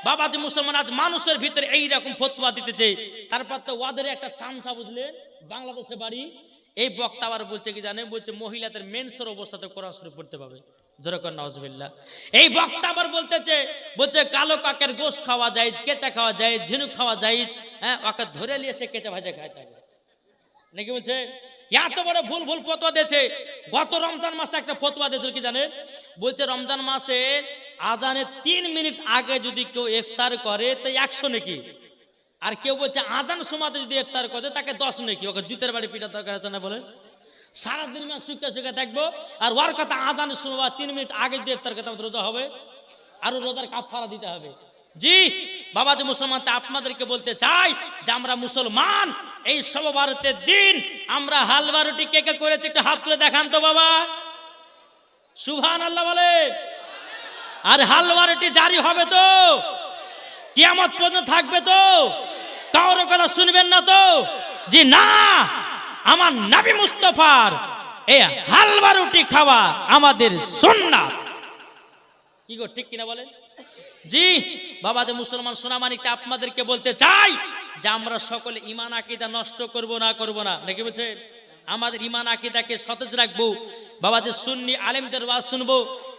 বাবাজি মুসলমান আজ মানুষের ভিতরে এইরকম ফতোয়া দিতেছে। তারপর তো ওদের একটা চামচা, বুঝলেন, বাংলাদেশে বাড়ি, এই বক্তা আবার বলছে কি জানে, বলছে মহিলাদের মেন্সের অবস্থাতে কোরআন শরীফ পড়তে পাবে, জোরে কর নাউজুবিল্লাহ। এই বক্তা আবার বলতেছে, বলছে কালো কাকের গোশত খাওয়া যায়, কেঁচা খাওয়া যায়, ঝিনুক খাওয়া যায়, হ্যাঁ, ওকে ধরে নিয়ে এসে কেঁচা ভাজা খায় নাকি, বলছে এত বড় ভুল ভুল ফতোয়া দিয়েছে। গত রমজান মাসে একটা ফতোয়া দিয়েছে কি জানেন, বলছে রমজান মাসে আজানের 3 মিনিট আগে যদি কেউ ইফতার করে তো 100 নাকি, আর কেউ বলছে আজান সময়তে যদি ইফতার করে তাকে 10 নাকি। ওকে জুতের বাড়ি পিটার দরকার আছে না বলে? সারাদিন মাস শুকে শুকে দেখবো, আর ওর কথা আজানের সময় 3 মিনিট আগে যদি ইফতার করতে রোজা হবে, আরো রোজার কাফারা দিতে হবে। জি বাবাজি মুসলমান, তা আপনাদেরকে বলতে চাই যে আমরা মুসলমান, এই সববারতের দিন আমরা হালুয়া রুটি কে কে করেছি একটু হাত তুলে দেখান তো বাবা, সুবহানাল্লাহ বলে। আর হালুয়া রুটি জারি হবে তো, কিয়ামত পর্যন্ত থাকবে তো, কারো কথা শুনবেন না তো? জি না, আমার নবী মুস্তাফার এই হালুয়া রুটি খাওয়া আমাদের সুন্নাত। কি গো, ঠিক কিনা বলেন? জি বাবাজি মুসলমান সোনামানিকটা আপনাদেরকে বলতে চাই যে আমরা সকলে ঈমান আকীদা নষ্ট করব না নাকি বলছেন? আমাদের ঈমান আকীদাকে সতেজ রাখবো, বাবাজি সুন্নি আলেমদের ওয়াজ শুনবো।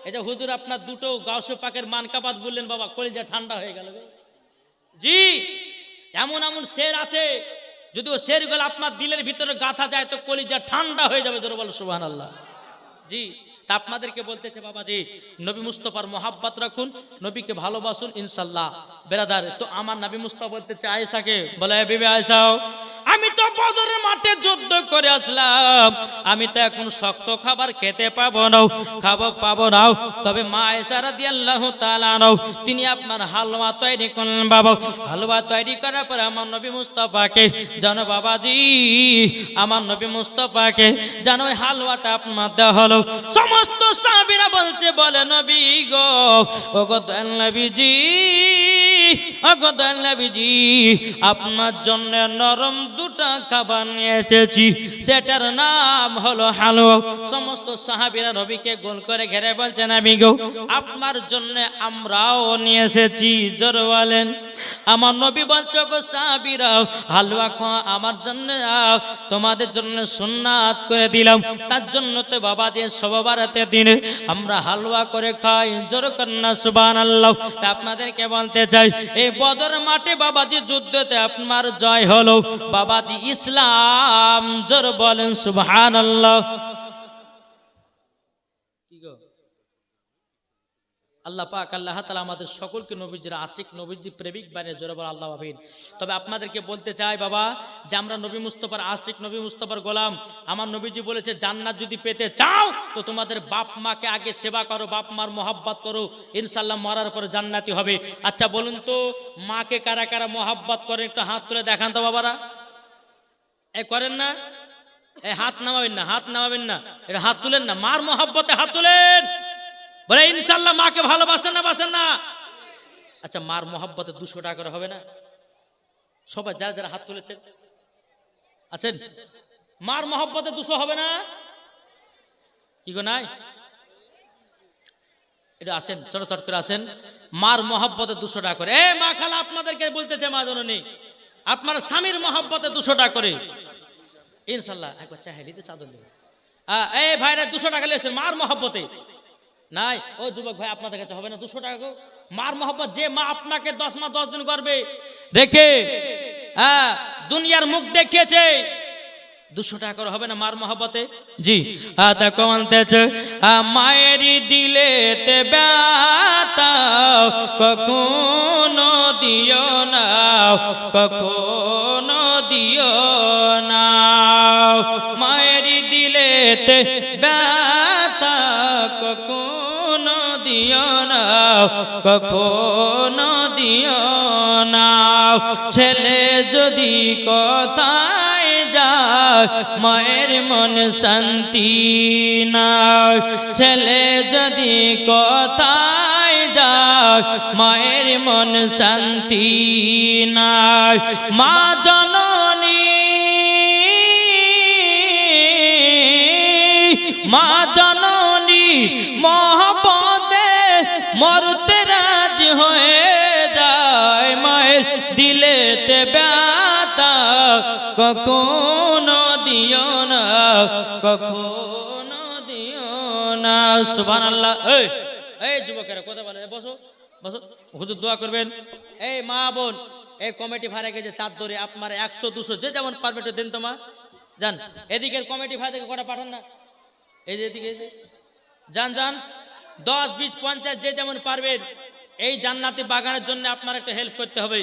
এই যে হুজুর আপনার দুটো গাউসে পাকের মানকাবাত বললেন, বাবা কলিজা ঠান্ডা হয়ে গেল। জি, এমন এমন শের আছে, যদি ও শেরগুলো আপনার দিলের ভিতরে গাঁথা যায় তো কলিজা ঠান্ডা হয়ে যাবে, জোরে বলো সুবহানাল্লাহ। জি, তা আপনাদেরকে বলতেছে বাবাজি, নবী মুস্তাফার মহাব্বত রাখুন, নবীকে ভালোবাসুন ইনশাল্লাহ। বেরাদার, তো আমার নবী মুস্তাফা বলতেছে আয়েশাকে, বলে বিবি আয়েশা, আমি তো বদরের মাঠে যুদ্ধ করে আসলাম, আমি তো এখন শক্ত খাবার খেতে পাবো না, তবে মা আয়েশা রাদিয়াল্লাহু তাআলা আনহা তিনি আপনার হালুয়া তৈরি করলেন। বাবা হালুয়া তৈরি করার পর আমার নবী মুস্তাফাকে জানো বাবাজি, আমার নবী মুস্তাফাকে জানো ওই হালুয়াটা আপনার দেওয়া হলো। সমস্ত সাহাবীরা বলছে, বলে নবী গো, ও গো দয়াল নবীজি, ও গো দয়াল নবীজি, আপনার জন্য নরম দুটা খাবার নিয়ে এসেছি, সেটার নাম হলো হালুয়া। সমস্ত সাহাবীরা নবীকে গোল করে ঘিরে বলছে, নবী গো, আপনার জন্য আমরাও নিয়ে এসেছি, জোরে বলেন। আমার নবী বলছে, গো সাহাবীরা, হালুয়া খাওয়া আমার জন্য, তোমাদের জন্য সুন্নাত করে দিলাম। তার জন্য তো বাবাজি সববারতে দিনে আমরা হালুয়া করে খাই, জোরে কন্না সুবহানাল্লাহ। তা আপনাদেরকে বলতে চাই, এই বদর মাঠে বাবাজি যুদ্ধতে আপনার জয় হলো, বাবাজি ইসলাম, জোরে বলেন সুবহানাল্লাহ। কি গো, আল্লাহ পাক আল্লাহ তাআলা আমাদের সকলকে নবীজির আশিক, নবীজি প্রেমিক বানিয়ে, জোরে বলেন আল্লাহ আমিন। তবে আপনাদেরকে বলতে চাই বাবা যে আমরা নবী মুস্তাফার আশিক, নবী মুস্তাফার গোলাম। আমার নবীজি বলেছে, জান্নাত যদি পেতে চাও তো তোমাদের বাপ মাকে আগে সেবা করো, বাপ মার মহব্বত করো, ইনশাআল্লাহ মরার পরে জান্নাতি হবে। আচ্ছা বলুন তো, মাকে কারা কারা মহব্বত করে একটু হাত তুলে দেখান তো বাবারা। এ করেন না? এই হাত নামাবেন না, হাত নামাবেন না, এটা হাত তুলেন না, মার মহব্বতে হাত তুলেন, বলে ইনশাআল্লাহ মাকে ভালোবাসেন না, বাসেন না? আচ্ছা, মার মহব্বতে 200 টাকা করে হবে না? সবাই যারা যারা হাত তুলেছেন আছেন, মার মহব্বতে 200 হবে না? কি গো নাই? এটা আসেন, চট করে আসেন, মার মহব্বতে 200 টাকা করে। এ মা খালা আপনাদেরকে বলতেছে, মা জননী, আপনার স্বামীর মহব্বতে 200 টাকা করে ইনশাআল্লাহ। একবার চাইলে চাদর দেবে। এই ভাইরা 200 টাকা লেছেন মার মহব্বতে নাই? ও যুবক ভাই, আপনাদের কাছে হবে না 200 টাকা গো? মার মহব্বত, যে মা আপনাকে 10 মাস 10 দিন গর্ভে রেখে দুনিয়ার মুখ দেখিয়েছে, 200 টাকা করে হবে না মার মহব্বতে? জি, তা কমতেছে, মায়েরই দিলেতে ব্যথা কখনো দিও না, কখনো দিও না, মায়ের দিলেতে ব্যথা কখনো দিও না, কখনো দিও না। ছেলে যদি কোথায় যায় মায়ের মন শান্তি নাই, ছেলে যদি কোথায় যায় মায়ের মন শান্তি নাই। মা জননী, মা জননী মহব্বতে মরতে রাজি হয়ে যায়, মায়ের দিলেতে ব্যথা কখনো দিও না, কখনো দিও না। সুবহানাল্লাহ। এই যুবকেরা কথা বলে, বসো বসো, হুজুর দোয়া করবেন। এই মা বোন, এই কমিটি ভাড়া গেছে চাঁদ ধরে আপনারা 100-200 যে যেমন পারবে একটু দেন তো মা। যান এদিকের কমিটি ভাড়া থেকে কটা পাঠান না, এই যে এদিকে যান যান, 10, 20, 50 যে যেমন পারবেন। এই জান্নাতি বাগানের জন্য আপনারা একটা হেল্প করতে হবে।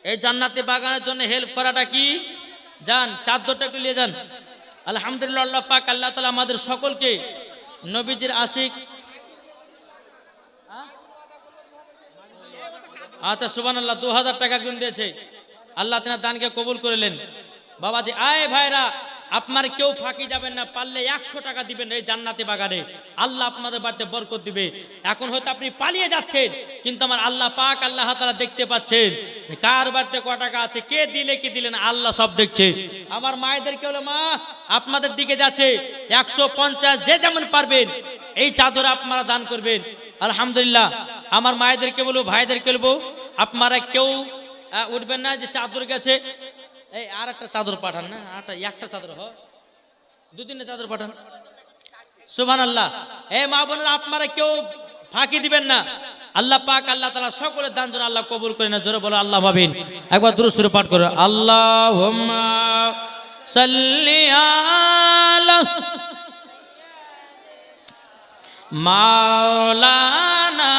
এই জান্নাতি বাগানের জন্য হেল্প করাটা কি? যান চাদরটা একটু নিয়ে যান। আলহামদুলিল্লাহ, আল্লাহ পাক আল্লাহ তাআলা আমাদের সকলকে নবীজির আশিক। আচ্ছা সুবহানাল্লাহ, 2000 টাকা গুণ দিয়েছে, আল্লাহ তাআলা দানকে কবুল করলেন। বাবাজি আয় ভাইরা, আপনার কেউ ফাঁকি যাবেন না, পারলে 100 টাকা দিবেন এই জান্নাতি বাগানে, আল্লাহ আপনাদের বাড়িতে বরকত দিবে। এখন হয়তো আপনি পালিয়ে যাচ্ছেন, কিন্তু আমার আল্লাহ পাক আল্লাহ তাআলা দেখতে পাচ্ছেন কার বাড়িতে ক টাকা আছে, কে দিলে কি দিলেন, আল্লাহ সব দেখছে। আমার মায়েদেরকে বলে, মা আপনাদের দিকে যাচ্ছে 150 যে যেমন পারবেন এই চাদর আপনারা দান করবেন। আলহামদুলিল্লাহ। আমার মায়েদেরকে বলবো, ভাইদেরকে বলবো, আপনারা কেউ উঠবেন না যে চাদর গেছে, এই আর একটা চাদর পাঠান না, একটা চাদর হয়, 2-3টা চাদর পাঠান। সুবহানাল্লাহ। এই মা বোনেরা আপনারা কেউ ফাঁকি দিবেন না, আল্লাহ পাক আল্লাহ তাআলা সকলের দান যেন আল্লাহ কবুল করে না। জোরে বলো আল্লাহ মাবিন। একবার দুরূদ শরীফ পাঠ করো, আল্লাহুম্মা সাল্লি আলা মাওলানা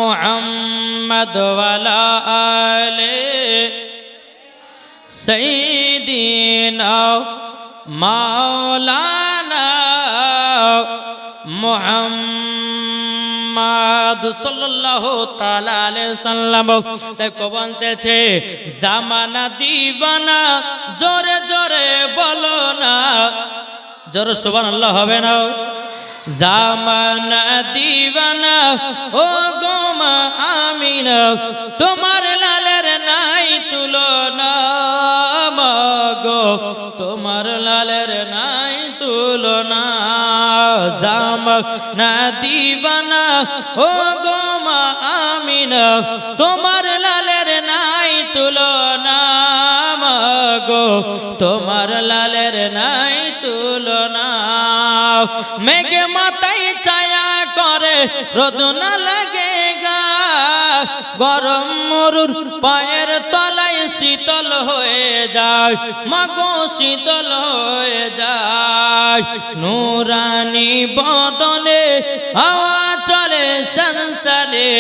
মুহাম্মদ ওয়া আলা আলি সাইয়্যিদিনা মাওলানা মুহাম্মদ সাল্লাল্লাহু তাআলা আলাইহি সাল্লাম। দেখো বলতেছে, জামানা দিবানা জোরে জোরে বলো না, জোরে সুবহানাল্লাহ হবে না। জামানা দিবানা ও গো মা আমিনা, তোমার লালের নাই তুলনা, মাগো তোমার লালের নাই তুলনা। জামানা দিবানা ও গো মা আমিনা, তোমার লালের নাই তুলনা, মাগো তোমার লালের নাই তুলনা। মেঘে মাথায় ছায়া করে রোদ না লাগে গা, গরম মরুর পায়ের তলায় শীতল হয়ে যায়, মাগো শীতল হয়ে যায়। নূরানি বদনে হাওয়া চলে সংসারে,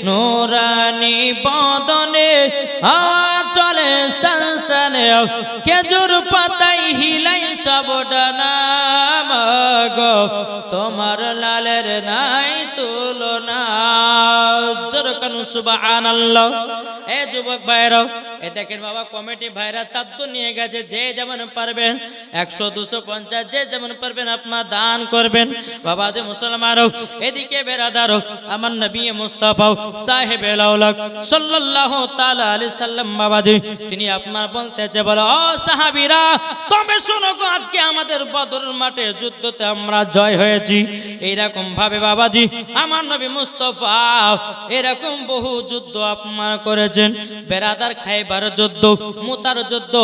নূরানি বদনে হাওয়া চলে সংসারে, খেজুর পাতায় হিলাই সব ডানা, মাগো তোমার লালের নাই তুলনা। জোরকানু সুবহানাল্লাহ। এ যুবক ভাইরা, এ দেখেন বাবা কমিটি ভাইরা চাদর নিয়ে গেছে, যে যেমন পারবেন 100, 250 যে যেমন পারবেন আপনার দান করবেন। বাবা যে মুসলমানও, এদিকে বেরাদারও, আমার নবী মুস্তাফা সাহেবে লাউলাক সাল্লাল্লাহু তাআলা আলাইহি সাল্লাম বাবাজি তিনি আপনার বলতেছে, বলো ও সাহাবীরা তবে শোনো গো, আজকে আমাদের বদরের মাঠে যুদ্ধতে আমরা জয় হয়েছি। এইরকম ভাবে বাবাজি আমার নবী মুস্তাফা এরকম বহু যুদ্ধ আপনার করেছেন। বেরাদার খাইবার যুদ্ধ, মুতার যুদ্ধ,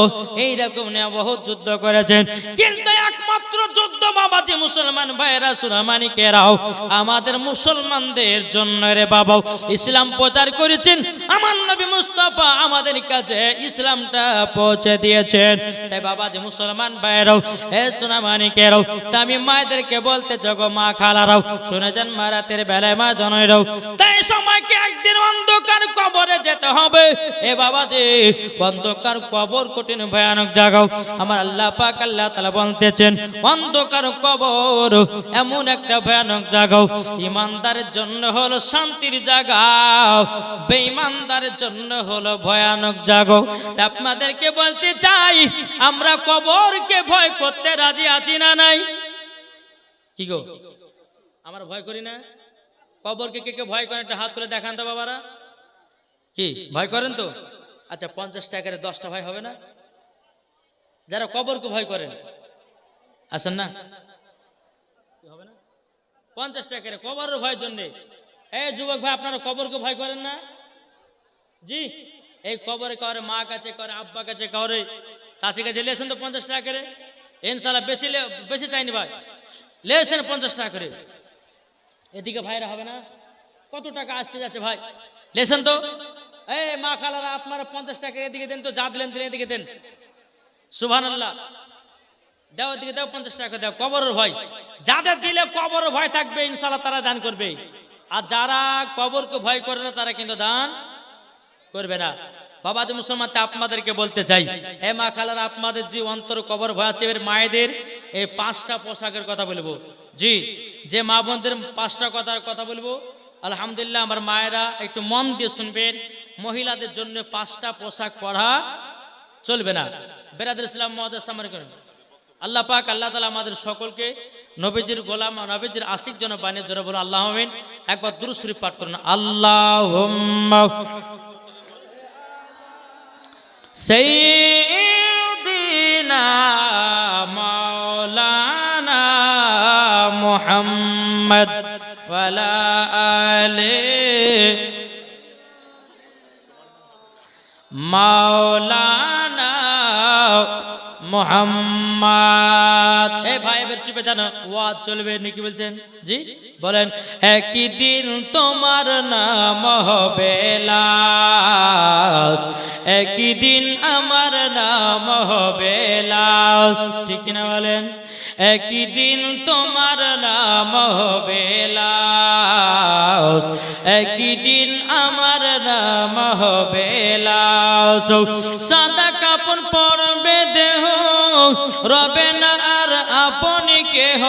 এইরকম নিয়ে বহু যুদ্ধ করেছেন, কিন্তু একমাত্র যুদ্ধ বাবাজি যে মুসলমান ভাইরা সুনামানিকেরাও, আমাদের মুসলমানদের জন্য রে বাবা ইসলাম প্রচার করেছেন আমার নবী মুস্তাফা, আমাদের কাছে ইসলামটা পৌঁছে দিয়েছেন। তাই বাবা যে মুসলমান ভাইরাও, এ সুনামানিকেরাও, তা আমি মায়েদেরকে বলতে জগো মা খালারাও, শুনে যান মা রাতের বেলায় মা জনয়রাও, তাই সময়কে একদিন অন্ধকার কবরে যেতে হবে। এ বাবা যে অন্ধকার কবর কঠিন ভয়ানক জায়গাও, আমার আল্লাহ পাক আল্লাহ তাআলা বলতেছেন অন্ধকার কবর এমন একটা ভয়ানক জায়গাও, ইমানদারের জন্য হলো শান্তির জায়গা, বেঈমানদারের জন্য হলো ভয়ানক জায়গা। আপনাদেরকে বলতে চাই আমরা কবরকে ভয় করতে রাজি আছি না নাই? কি গো, আমরা ভয় করি না? কবরকে কে কে ভয় করেন একটা হাত তুলে দেখান তো বাবারা। কি ভয় করেন তো? আচ্ছা 50 টাকার 10টা ভয় হবে না? যারা কবরকে ভয় করেন আসেন না, হবে না? 50 টাকার কবরের ভয়ের জন্য। এই যুবক ভাই, আপনারা কবরকে ভয় করেন না? জি, এই কবরে করে মা কাছে, করে আব্বা কাছে, করে চাচি কাছে লেছেন তো 50 টাকা করে। ইনশাআল্লাহ বেশি চাইনি ভাই, লেছেন 50 টাকা করে। এদিকে ভাইরা হবে না? কত টাকা আসতে যাচ্ছে ভাই, লেছেন তো। এই মা খালারা আপনারা 50 টাকা এদিকে দেন তো, যা দিলেন দিলেন এদিকে দেন। সুবহানাল্লাহ, দাও এদিকে দাও, 50 টাকা দাও। কবরের ভয় যাদের দিলে কবরের ভয় থাকবে ইনশাআল্লাহ তারা দান করবে, আর যারা কবরকে ভয় করে না তারা কিন্তু দান করবে না। বাবা যে মুসলমান, আপনাদেরকে বলতে চাই এ মা খালারা, আপনাদের যে অন্তর কবর ভয় আছে, এর মায়েদের এই 5টা পোশাকের কথা বলবো। জি, যে মা বোনদের 5টা কথা বলবো, আলহামদুলিল্লাহ আমার মায়েরা একটু মন দিয়ে শুনবেন। মহিলাদের জন্য 5টা পোশাক পরা চলবে না। বেরাদুল ইসলাম মহোদয় সামনে করেন। আল্লাহ পাক আল্লাহ তাআলা আমাদের সকলকে নবীজির গোলাম, নবীজির আশিক জন বানিয়ে জোরে বলুন আল্লাহু আমিন। একবার দুরূদ শরীফ পাঠ করুন। আল্লাহুম্মা সাইয়্যিদিনা মাওলানা মুহাম্মদ ওয়া আলা আলিহি মাওলানা মুহাম্মদ। এই ভাই এবার চুপে জানো, ওয়াজ চলবে নাকি বলছেন? জি বলেন। একদিন তোমার নাম হবে লাশ, একদিন আমার নাম হবে লাশ, ঠিক না বলেন? একদিন তোমার নাম হবে লাশ, একদিন আমার নাম হবে লাশ। সাদা কাপড় পরবে দেহ, রবে না আর আপন কেহ।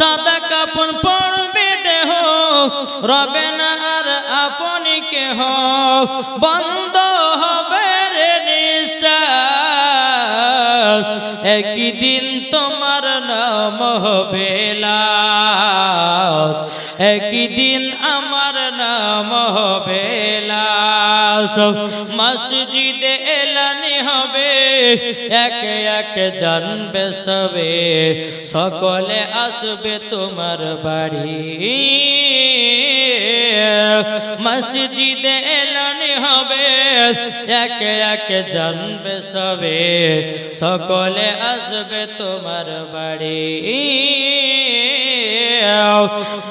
সাদা কাপড় পরবে দেহ, রবে না আর আপন কেহ। বন্ধ হবে রে নিঃশ্বাস, একদিন তোমার নাম হবে লাশ, একদিন আমার নাম হবে লাশ। মসজিদে এলানি হবে, একে একে জানবে সবে, সকলে আসবে তোমার বাড়ি। মসজিদে এলানি হবে, একে একে জানবে সবে, সকলে আসবে তোমার বাড়ি।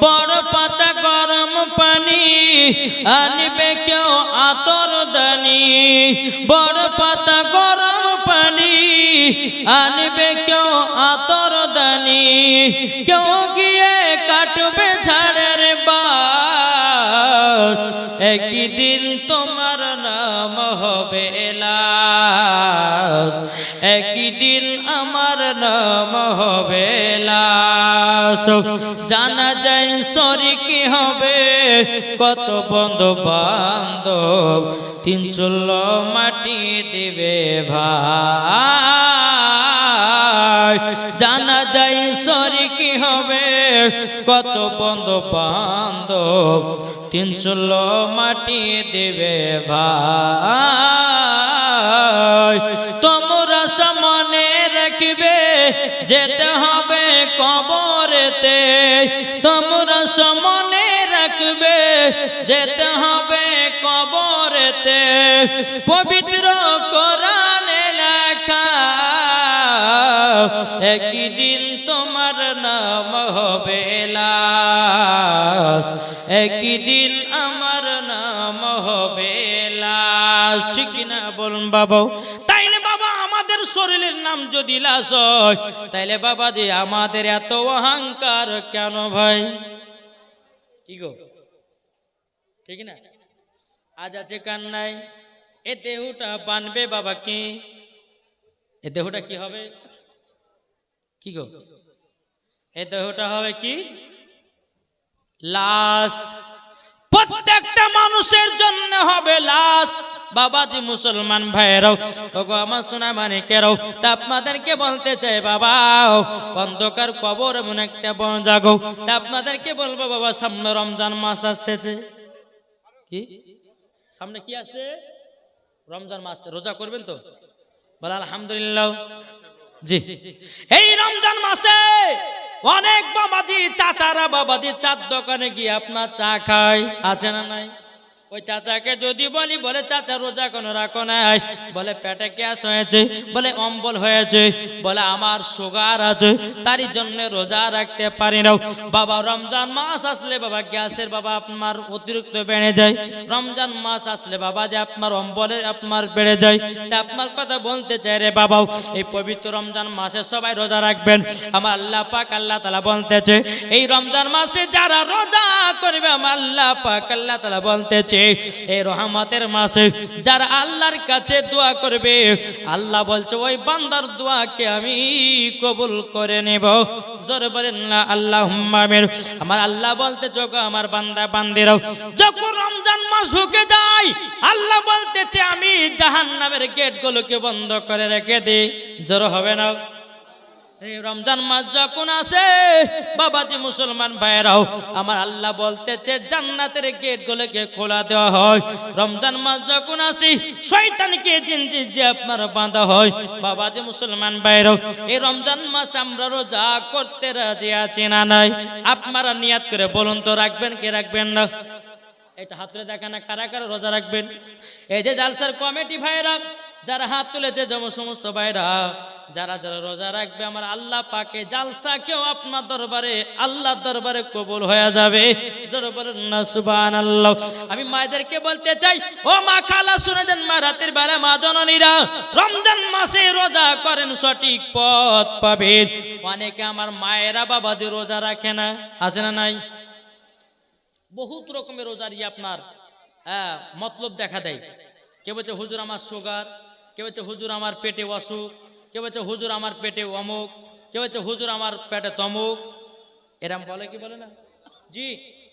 বড় পাতা গরম পানি আনবে কেউ আতর দানি, বড় পাতা গরম পানি আনবে কেউ আতর দানি। কেউ গিয়ে কাটবে ঝাড়ের বাস, একদিন তোমার নাম হবে লাশ, একদিন আমার নাম হবে লাশ। জানা যায় শরিকি হবে কত বন্ধু বান্ধব, 3 চুলো মাটি দিবে ভাই। জানা যায় শরিকি হবে কত বন্ধু বান্ধব, 3 চুলো মাটি দিবে ভাই। তোমরা সামনে রাখবে যেতে হবে কবরেতে, তোমরা সামনে রাখবে যেতে হবে কবরেতে। পবিত্র কোরআনে লেখা একদিন তোমার নাম হবে লাশ, একদিন আমার নাম হবে লাশ। ঠিক না বলুন বাবা? তাইলে বাবা আমাদের শরীরের নাম যদি লাশ হয়, তাইলে বাবা যে আমাদের এত অহংকার কেন ভাই? কি গো, ঠিক না? আজ আছে কান নাই, এ দেহটা বানবে বাবা কি? এ দেহটা কি হবে? কি গো, এ দেহটা হবে কি? লাশ। প্রত্যেকটা মানুষের জন্য হবে লাশ। বাবাজি মুসলমান ভাইরাও, ওগো আমার সোনা মানিকেরাও, তা আপনাদেরকে বলতে চাই বাবা, অন্ধকার কবর এমন একটা বন জাগো। তা আপনাদেরকে বলবো বাবা, সামনে রমজান মাস আসতেছে। কি সামনে কি আসছে? রমজান মাস। রোজা করবেন তো? বলে আলহামদুলিল্লাহ। জি, এই রমজান মাসে অনেক বাবাজি চাচারা বাবাজি চার দোকানে গিয়ে আপনার চা খায়, আছে না নাই? ওই চাচাকে যদি বলি, বলে চাচা রোজা কোনো রাখো নাই, বলে পেটে গ্যাস হয়েছে, বলে অম্বল হয়েছে, বলে আমার সুগার আছে, তারই জন্য রোজা রাখতে পারি না। বাবা রমজান মাস আসলে বাবা গ্যাসের বাবা আপনার অতিরিক্ত বেড়ে যায়। রমজান মাস আসলে বাবা যে আপনার অম্বলের আপনার বেড়ে যায়। তা আপনার কথা বলতে চাই রে বাবাও, এই পবিত্র রমজান মাসে সবাই রোজা রাখবেন। আমার আল্লাহ পাক আল্লাহ তাআলা বলতেছে, এই রমজান মাসে যারা রোজা করবে, আমার আল্লাহ পাক আল্লাহ তাআলা বলতেছে, এই রহমতের মাসে যারা আল্লাহর কাছে দোয়া করবে, আল্লাহ বলছে ওই বান্দার দোয়াকে আমি কবুল করে নেব। জোরে বলেন না আল্লাহুম্মা আমিন। আমার আল্লাহ বলতেছে, গো আমার বান্দা বান্দিরাও, যখন রমজান মাস ঢুকে যায়, আল্লাহ বলতেছে আমি জাহান্নামের গেটগুলোকে বন্ধ করে রেখে দিই। জোরে হবে না? এই রমজান মাস যখন আসে বাবাজি মুসলমান ভাইরাও, আমার আল্লাহ বলতেছে জান্নাতের গেটগুলোকে খোলা দেওয়া হয়। রমজান মাস যখন আসে শয়তানকে জিনজির যে আপনার বাঁধা হয়। বাবাজি মুসলমান ভাইরাও, এই রমজান মাস আমরা রোজা করতে রাজি আছি না নাই? আপনারা নিয়াত করে বলুন তো, রাখবেন কি রাখবেন না? এটা হাত তুলে দেখেন না কারা কারা রোজা রাখবেন। এই যে জালসার কমিটি ভাইরা যারা হাত তুলেছে, যেমন সমস্ত ভাইরা যারা যারা রোজা রাখবে, আমার আল্লাহ পাকে জালসা কেউ আপনার দরবারে আল্লাহর দরবারে কবুল হয়ে যাবে। জোরে বলেন না সুবহানাল্লাহ। আমি মায়েদেরকে বলতে চাই, ও মা খালা শুনে দেন, মা রাতের বেলা মা জননীরা, রমজান মাসে রোজা করেন, সঠিক পথ পাবেন। অনেকে আমার মায়েরা বাবাজি রোজা রাখে না, আছে না নাই? বহুত রকমের রোজার আপনার মতলব দেখা দেয়। কেউ বলছে হুজুর আমার সুগার, কেউ বলছে হুজুর আমার পেটে অসুখ, কেউ বলছে হুজুর আমার পেটে অমুক, কেউ বলছে হুজুর আমার পেটে তমুক। এরম বলে কি বলে না? জি,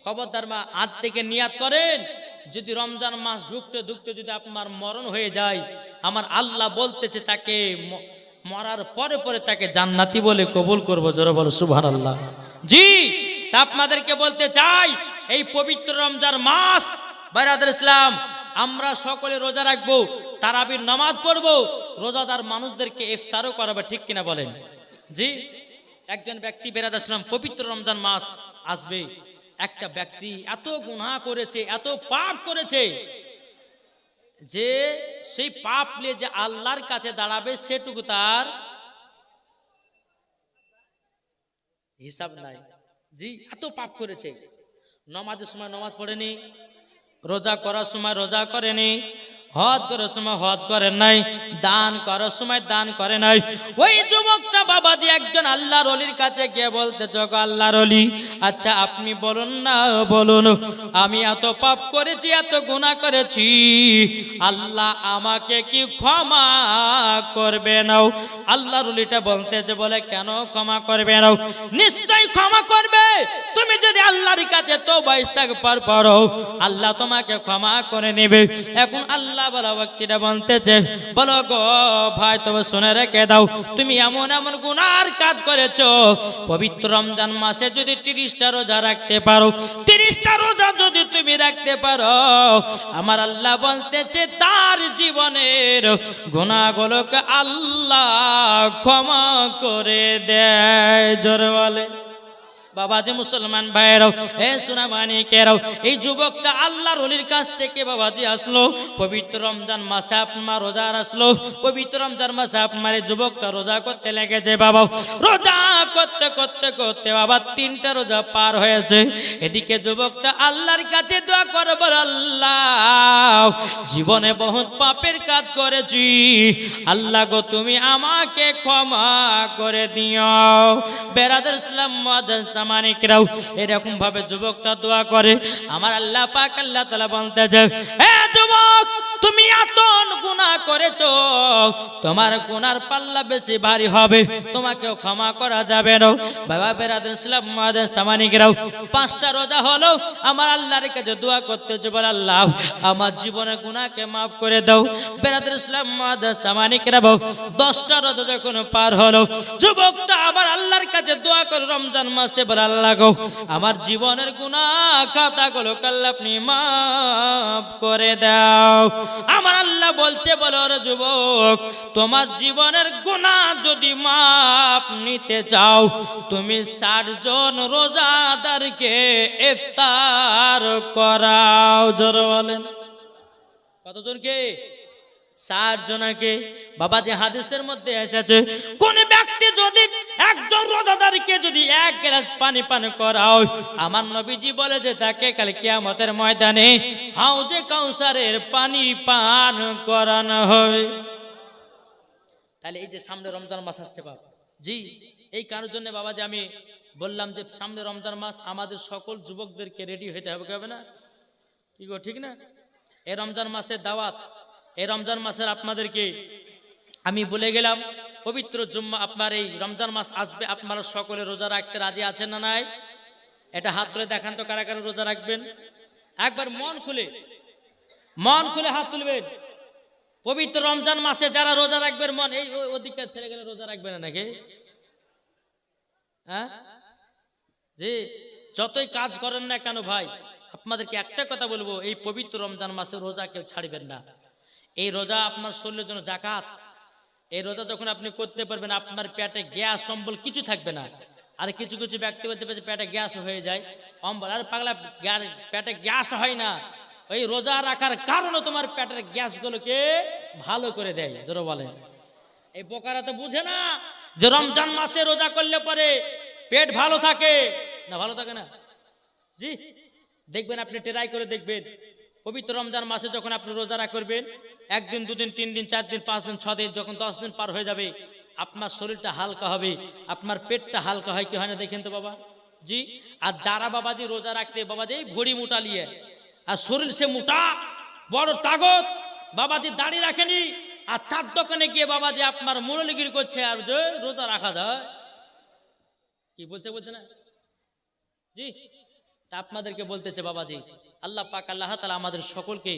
খবরদার মা, আজ থেকে নিয়াত করেন, যদি রমজান মাস ঢুকতে ঢুকতে যদি আপনার মরণ হয়ে যায়, আমার আল্লাহ বলতেছে তাকে মরার পরে পরে তাকে জান্নাতি বলে কবুল করবো। জোরে বলো সুবহানাল্লাহ। জি, তা আপনাদেরকে বলতে চাই, এই পবিত্র রমজান মাস বাইরাদার ইসলাম, আমরা সকলে রোজা রাখবো, তারাবির নামাজ পড়বো, রোজাদার মানুষদেরকে ইফতারও করাবো। ঠিক কিনা বলেন? জি, একজন ব্যক্তি বাইরাদার ইসলাম, পবিত্র রমজান মাস আসবে, একটা ব্যক্তি এত গুনাহ করেছে, এত পাপ করেছে, যে সেই পাপ নিয়ে যে আল্লাহর কাছে দাঁড়াবে সেটুকু তার হিসাব নাই। জি, এত পাপ করেছে। নামাজের সময় নামাজ পড়েনি, রোজা করার সময় রোজা করেনি, হজ করার সময় হজ করেন নাই, দান করার সময় দান করে নাই। ওই যুবকটা বাবাজি একজন আল্লাহর ওলির কাছে গিয়ে বলতে, জগো আল্লাহর ওলি, আচ্ছা আপনি বলুন না, বলুন আমি এত পাপ করেছি, এত গুনাহ করেছি, আল্লাহ আমাকে কি ক্ষমা করবে না? আল্লাহর ওলিটা বলতেছে, বলে কেন ক্ষমা করবে না? নিশ্চয়ই ক্ষমা করবে, তুমি যদি আল্লাহর কাছে তওবা ইস্তেগফার করো, আল্লাহ তোমাকে ক্ষমা করে নেবে। এখন আল্লাহ বলা ব্যক্তিটা বলতেছে, বলো গো ভাই, তবে শুনে রেখে দাও, তুমি এমন এমন গুনার কাজ করেছো, পবিত্র রমজান মাসে যদি 30টা রোজা রাখতে পারো, 30টা রোজা যদি তুমি রাখতে পারো, আমার আল্লাহ বলতেছে তার জীবনের গুনাহগুলোকে আল্লাহ ক্ষমা করে দেয়। জোরে বলে বাবা যে মুসলমান ভাইরাও, হে সোনা মানিকেরাও, এই যুবকটা আল্লাহর ওলির কাছ থেকে বাবাজি আসলো। পবিত্র রমজান মাসে আপনার রোজা আসলো। পবিত্র রমজান মাসে আপনার এই যুবকটা রোজা করতে লেগেছে বাবা। রোজা করতে করতে করতে বাবা 3টা রোজা পার হয়েছে। এদিকে যুবকটা আল্লাহর কাছে দোয়া করে বলে, আল্লাহ জীবনে বহুত পাপের কাজ করেছি, আল্লাহ গো তুমি আমাকে ক্ষমা করে দিও। বেরাদার ইসলাম মুআজ্জাজ সামানিকরাও, এরকম ভাবে যুবকটা দোয়া করে। আমার আল্লাহ পাক আল্লাহ তাআলা বলতেছে, হে যুবক তুমি এত গুনাহ করেছো, তোমার গুনার পাল্লা বেশি ভারী হবে, তোমাকেও ক্ষমা করা যাবে না। বাবা বেরাদার ইসলাম মুআজ্জাজ সামানিকরাও, 5টা রোজা হলো আমার আল্লাহর কাছে দোয়া করতেছে, বলে আল্লাহ আমার জীবনের গুনাহকে মাফ করে দাও। বেরাদার ইসলাম মুআজ্জাজ সামানিকরাও, 10টা রোজা যখন পার হলো, যুবকটা আবার আল্লাহর কাছে দোয়া করে রমজান মাসে, বলে আল্লাহ গো আমার জীবনের গুনাহ খাতাগুলো আল্লাহ আপনি মাফ করে দাও। আমার আল্লাহ বলছে, বলো রে যুবক তোমার জীবনের গুনাহ যদি মাফ নিতে চাও, তুমি 60 জন রোজাদারকে ইফতার করাও। জোরে বলেন কতজনকে? 60 জনকে। বাবা যে হাদিসের মধ্যে এসেছে, কোন ব্যক্তি যদি একজন রোজাদারকে যদি 1 গ্লাস পানি পান করাও, আমার নবীজি বলে যে তাকে কাল কিয়ামতের ময়দানে হাউজে কাউসারের পানি পান করানো হবে। তাহলে এই যে সামনে রমজান মাস আসছে বাবা জি, এই কারোর জন্য বাবা যে আমি বললাম যে সামনে রমজান মাস, আমাদের সকল যুবকদেরকে রেডি হতে হবে না? কি গো ঠিক না? এই রমজান মাসের দাওয়াত, এই রমজান মাসের আপনাদেরকে আমি বলে গেলাম পবিত্র জুম্মা, আপনার এই রমজান মাস আসবে, আপনারা সকলে রোজা রাখতে রাজি আছেন না নাই? এটা হাত তুলে দেখান তো কারা কারা রোজা রাখবেন। একবার মন খুলে হাত তুলবেন। পবিত্র রমজান মাসে যারা রোজা রাখবেন, মন এই ওদিকে ছেড়ে গেলে রোজা রাখবে না নাকি? হ্যাঁ জি, যতই কাজ করেন না কেন ভাই, আপনাদেরকে একটা কথা বলবো, এই পবিত্র রমজান মাসে রোজা কেউ ছাড়বেন না। এই রোজা আপনার শরীরের জন্য জাকাত। এই রোজা যখন আপনি করতে পারবেন, আপনার পেটে গ্যাস অম্বল কিছু থাকবে না। আর কিছু কিছু ব্যক্তি বলতে পারে পেটে গ্যাস হয়ে যায়, অম্বল। আর পাগলা, পেটে গ্যাস হয় না, ওই রোজা রাখার কারণে তোমার পেটের গ্যাসগুলোকে ভালো করে দেয়। জোরে বলেন। এই বোকারা তো বুঝে না যে রমজান মাসে রোজা করলে পরে পেট ভালো থাকে না, ভালো থাকে না। জি দেখবেন, আপনি ট্রাই করে দেখবেন, পবিত্র রমজান মাসে যখন আপনি রোজা করবেন, 1 দিন 2 দিন 3 দিন 4 দিন 5 দিন 6 দিন, যখন 10 দিন পার হয়ে যাবে, আপনার শরীরটা হালকা হবে, আপনার পেটটা হালকা হয় কি হয় না দেখেন তো বাবা জি। আর যারা বাবাজি রোজা রাখতে বাবাজি ভড়ি মোটা নিয়ে, আর শরীর সে মোটা, বড় তাগত, বাবাজি দাড়ি রাখেনি, আর 4 দোকানে গিয়ে বাবাজি আপনার মুরলিগিরি করছে, আর যে রোজা রাখা যায় কি বলছে না জি। তা আপনাদেরকে বলতেছে বাবাজি, আল্লাহ পাক আল্লাহ তাআলা আমাদের সকলকে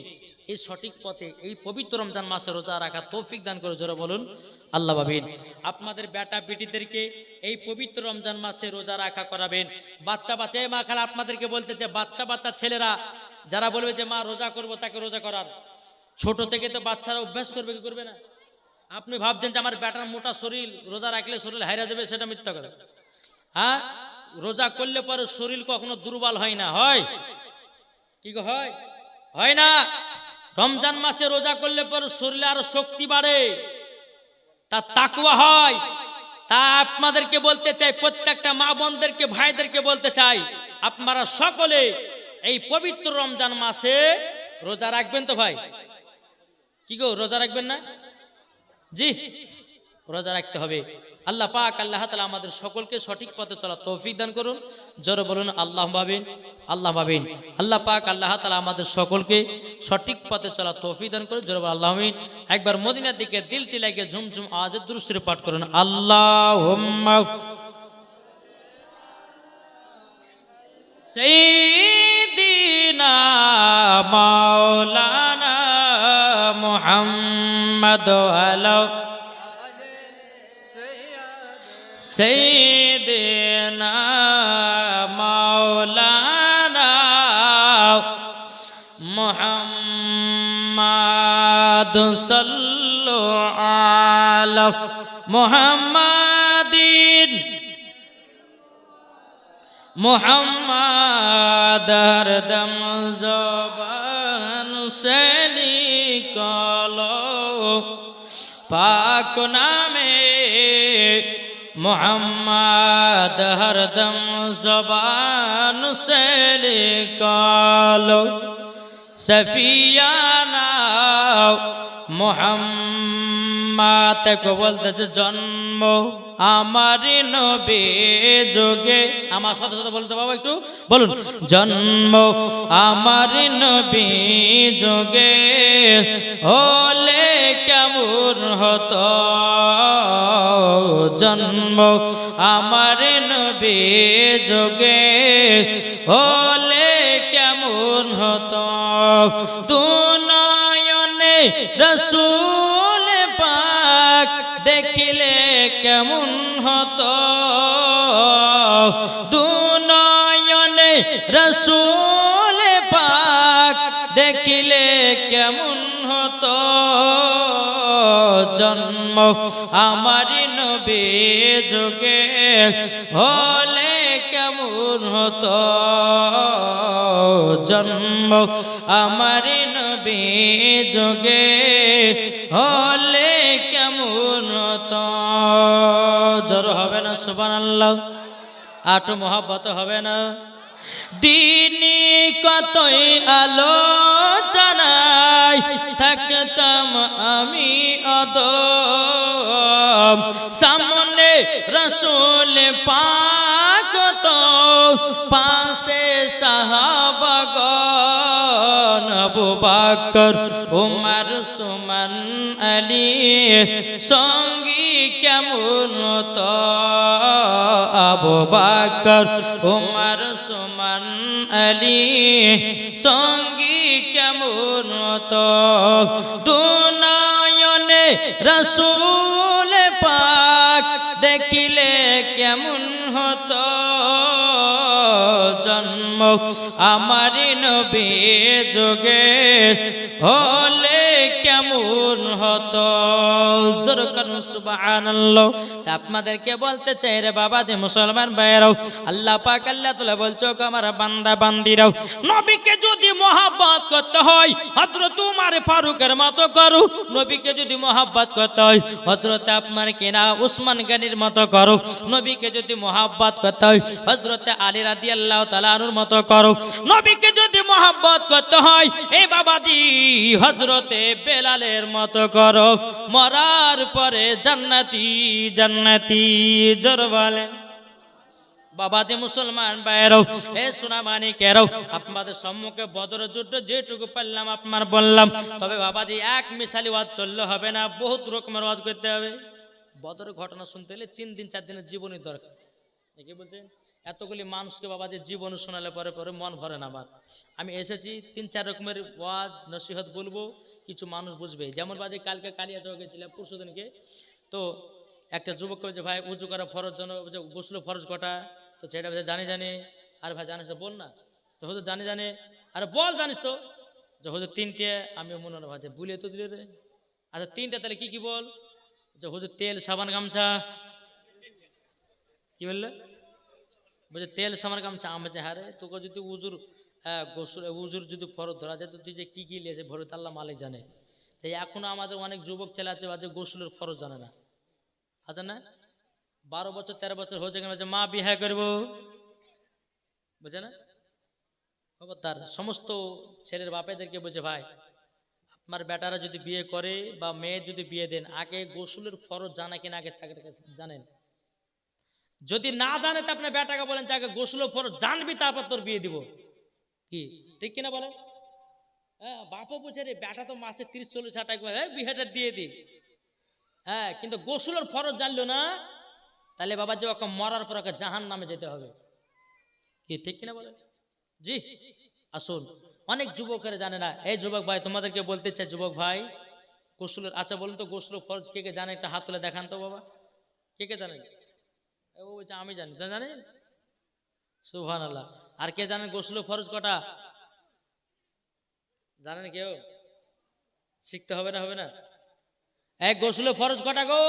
এই সঠিক পথে এই পবিত্র রমজান মাসে রোজা রাখার তৌফিক দান করে। জোরে বলুন আল্লাহ ভাবিন। আপনাদের বেটা বেটিদেরকে এই পবিত্র রমজান মাসে রোজা রাখা করাবেন। বাচ্চা মা খালা আপনাদেরকে বলতেছে, বাচ্চা ছেলেরা যারা বলবে যে মা রোজা করব, তাকে রোজা করার। ছোট থেকে তো বাচ্চারা অভ্যাস করবে, কি করবে না? আপনি ভাবছেন যে আমার বেটার মোটা শরীর, রোজা রাখলে শরীর হাইরা দেবে, সেটা মিথ্যা কথা। হ্যাঁ, রোজা করলে পরে শরীর কখনো দুর্বল হয় না, হয় কি হয় না। রমজান মাসে রোজা করলে পরে শরীরে আরো শক্তি বাড়ে, তা তাকওয়া হয়। তা আপনাদেরকে বলতে চাই, প্রত্যেকটা মা বোনদেরকে ভাইদেরকে বলতে চাই, আপনারা সকলে এই পবিত্র রমজান মাসে রোজা রাখবেন তো ভাই? কি গো রোজা রাখবেন না? জি রোজা রাখতে হবে। আল্লাহ পাক আল্লাহ তাআলা আমাদের সকলকে সঠিক পথে চলার তৌফিক দান করুন। জোরে বলুন আল্লাহ ভাবিন, আল্লাহ ভাবিন। আল্লাহ পাক আল্লাহ তাআলা আমাদের সকলকে সঠিক পথে চলার তৌফিক দান করুন। জোরে বলুন আল্লাহ আমিন। একবার মদিনার দিকে দিলটি লাগিয়ে ঝুমঝুম আওয়াজে দুরূদ শরীফ পাঠ করুন। আল্লাহুম্মা সাইয়্যিদিনা মাওলানা মুহাম্মদ আলা সাইয়্যিদিনা মাওলানা মুহাম্মদ সাল্লাল্লাহু আলা মুহাম্মাদিন मोहम्मद हरदम ज़बान से निकालो पाक नामे मोहम्मद हरदम ज़बान से निकालो सफियाना मोहम्मद को बोलते जन्म আমারি নবী যোগে আমার সাথে সাথে বলতে বাবা একটু বলুন জন্ম আমারি নবী যোগে হলে কেমন হতো জন্ম আমারি নবী যোগে হলে কেমন হতো দুনয়নে রাসূল পাক দেখিলে কেমন হতো দুনয়নে রাসূল পাক দেখিলে কেমন হতো জন্ম আমারি নবী যোগে হলে কেমন হতো জন্ম আমারি নবী যোগে হলে কেমন হতো জোর হবে না সুবহানাল্লাহ আটো মোহাব্বত হবে না দিনী কতই আলোচনায় থাকতাম আমি অদম সামনে রাসূল পাক তো পাশে সাহাবাগণ আবু বকর উমর উসমান আলী সঙ্গী কেমন হতো আবু বকর উমর উসমান আলী সঙ্গী কেমন হতো দুনয়নে রাসূল পাক দেখিলে কেমন হতো জন্ম আমারি নবী যোগে হলে কেমন হতো জোরে বলুন সুবহানাল্লাহ তা আপনাদেরকে বলতে চাই রে বাবা যে মুসলমান ভাইরাও আল্লাহ পাক আল্লাহ তাআলা বলছো আমার বান্দা বান্দিরাও নবীকে যদি মহব্বত করতে হয় হযরত উমর ফারুকের মতো করো নবীকে যদি মহব্বত করতে হয় হযরত আপনার কিনা উসমান গনির মতো করো নবীকে যদি মহব্বত করতে হয় হযরত আলী রাদিয়াল্লাহু তাআলা আনহুর মতো করো নবীকে যদি মহব্বত করতে হয় এই বাবাজি হযরতে বেলালের মতো করো মরার পরে জান্নাতি জান্নাতি জোর বলেন বাবাজি মুসলমান ভাইরাও হে সোনা মানিকেরাও আপনাদের সম্মুখে বদরের যুদ্ধ যেটুকু পারলাম আপনার বললাম তবে বাবাজি এক মিসালি ওয়াজ চললে হবে না বহুত রকমের ওয়াজ করতে হবে বদরের ঘটনা শুনতে হলে 3 দিন 4 দিনের জীবনী দরকার কি বলছেন এতগুলি মানুষকে বাবাজি জীবন শোনালে পরে পরে মন ভরে না আমার আমি এসেছি 3-4 রকমের ওয়াজ নসিহত বলবো কিছু মানুষ বুঝবে যেমন বাজে কালকে কালিয়াচক গেছিলাম পরশুদিনকে তো একটা যুবক বলছে ভাই উজু করা ফরজ জন্য গোসল ফরজ কটা তো সেটা জানি জানি আর ভাই জানিস তো বল না তো হুজুর জানি জানি আরে বল জানিস তো যে হুজুর 3টে আমি মনে হয় ভাই ভুলে তো দিলে রে আচ্ছা 3টা তাহলে কি কি বল যে হুজুর তেল সাবান গামছা কি বললে বলছে তেল সাবান গামছা আমি হ্যাঁ রে তোকে যদি উজুর গোসল উজুর যদি ফরজ ধরা যায় তো তুই যে কি কি লিয়েছে ভরত আল্লাহ মালিক জানে তাই এখনো আমাদের অনেক যুবক ছেলে আছে যে গোসলের ফরজ জানে না আছে না 12 বছর 13 বছর হয়েছে কেন মা বিয়ে করবো বুঝে না তার সমস্ত ছেলের বাপেদেরকে বলছে ভাই আপনার বেটারা যদি বিয়ে করে বা মেয়ে যদি বিয়ে দেন আগে গোসলের ফরজ জানা কিনা আগে জানেন যদি না জানে তো আপনার বেটাকে বলেন যে আগে গোসলের ফরজ জানবি তারপর তোর বিয়ে দিব কি ঠিক কিনা বলেন হ্যাঁ বাপও বুঝে রে বেটা তো মাসে 30-40 হাজার টাকা বিয়েটা দিয়ে দি হ্যাঁ কিন্তু গোসলের ফরজ জানলো না তাহলে বাবা যে ওকে মরার পর ওকে জাহান নামে যেতে হবে কি ঠিক কিনা বলেন জি আসুন অনেক যুবকেরা জানে না এই যুবক ভাই তোমাদেরকে বলতে চাই যুবক ভাই গোসলের আচ্ছা বলুন তো গোসলের ফরজ কে কে জানে একটা হাত তুলে দেখান তো বাবা কে কে জানেন ও বলছে আমি জানি জানেন সুবহানাল্লাহ আর কে জানেন গোসলের ফরজ কটা জানেন কেউ শিখতে হবে না এক গোসলের ফরজ কটা গো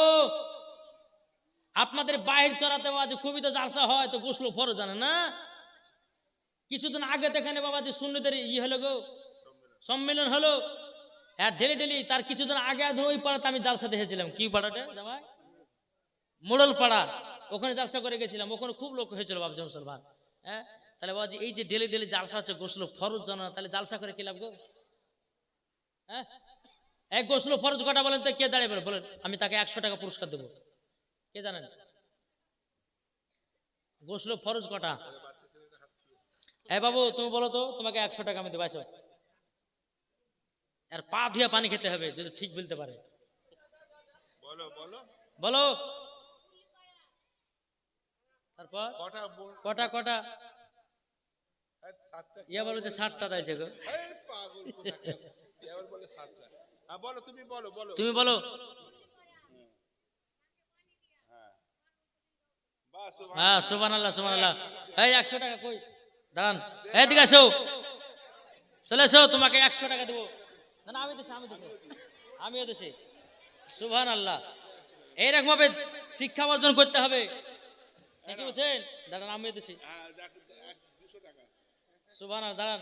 আপনাদের বাইরে চড়াতে খুবই তো জালসা হয় তো গোসলের ফরজ জানে না কিছুদিন আগে তো এখানে বাবাজি সুন্নিদের হলো গো, সম্মেলন হলো। আর ডেলি তার কিছুদিন আগে ওই পাড়াতে আমি জালসা দেখেছিলাম। কি পাড়াটা জামাই? মোড়ল পাড়া, ওখানে জালসা করে গেছিলাম। ওখানে খুব লোক হয়েছিল বাবজি মুসলমান। হ্যাঁ, তাহলে বাবাজি এই যে ডেলি জালসা হচ্ছে, গোসল ফরজ জানা, তাহলে জালসা করে কি লাভ গো? হ্যাঁ, এক গোসল ফরজ কটা বলেন তো? কে দাঁড়িয়ে বলেন, আমি তাকে 100 টাকা পুরস্কার দেবো। কে জানেন গোসল ফরজ কটা? এই বাবু তুমি বলো তো, তোমাকে 100 টাকা আমি দেবো। আসো, আর পা ধুয়ে পানি খেতে হবে যদি ঠিক বলতে পারে। বলো তারপর কটা কটা? ইয়া বলো যে 7টা দিয়েছে গো। তুমি বলো। হ্যাঁ, সুবহানাল্লাহ সুবহানাল্লাহ। এই 100 টাকা কই? দাঁড়ান, এদিকে আসো, চলে এসো, তোমাকে 100 টাকা দেবো। না আমিও দেশে। সুবহানাল্লাহ। এইরকম ভাবে শিক্ষা অর্জন করতে হবে, কি বলছেন? দাঁড়ান, আমিও দেশে। সুবহানাল্লাহ, দাঁড়ান,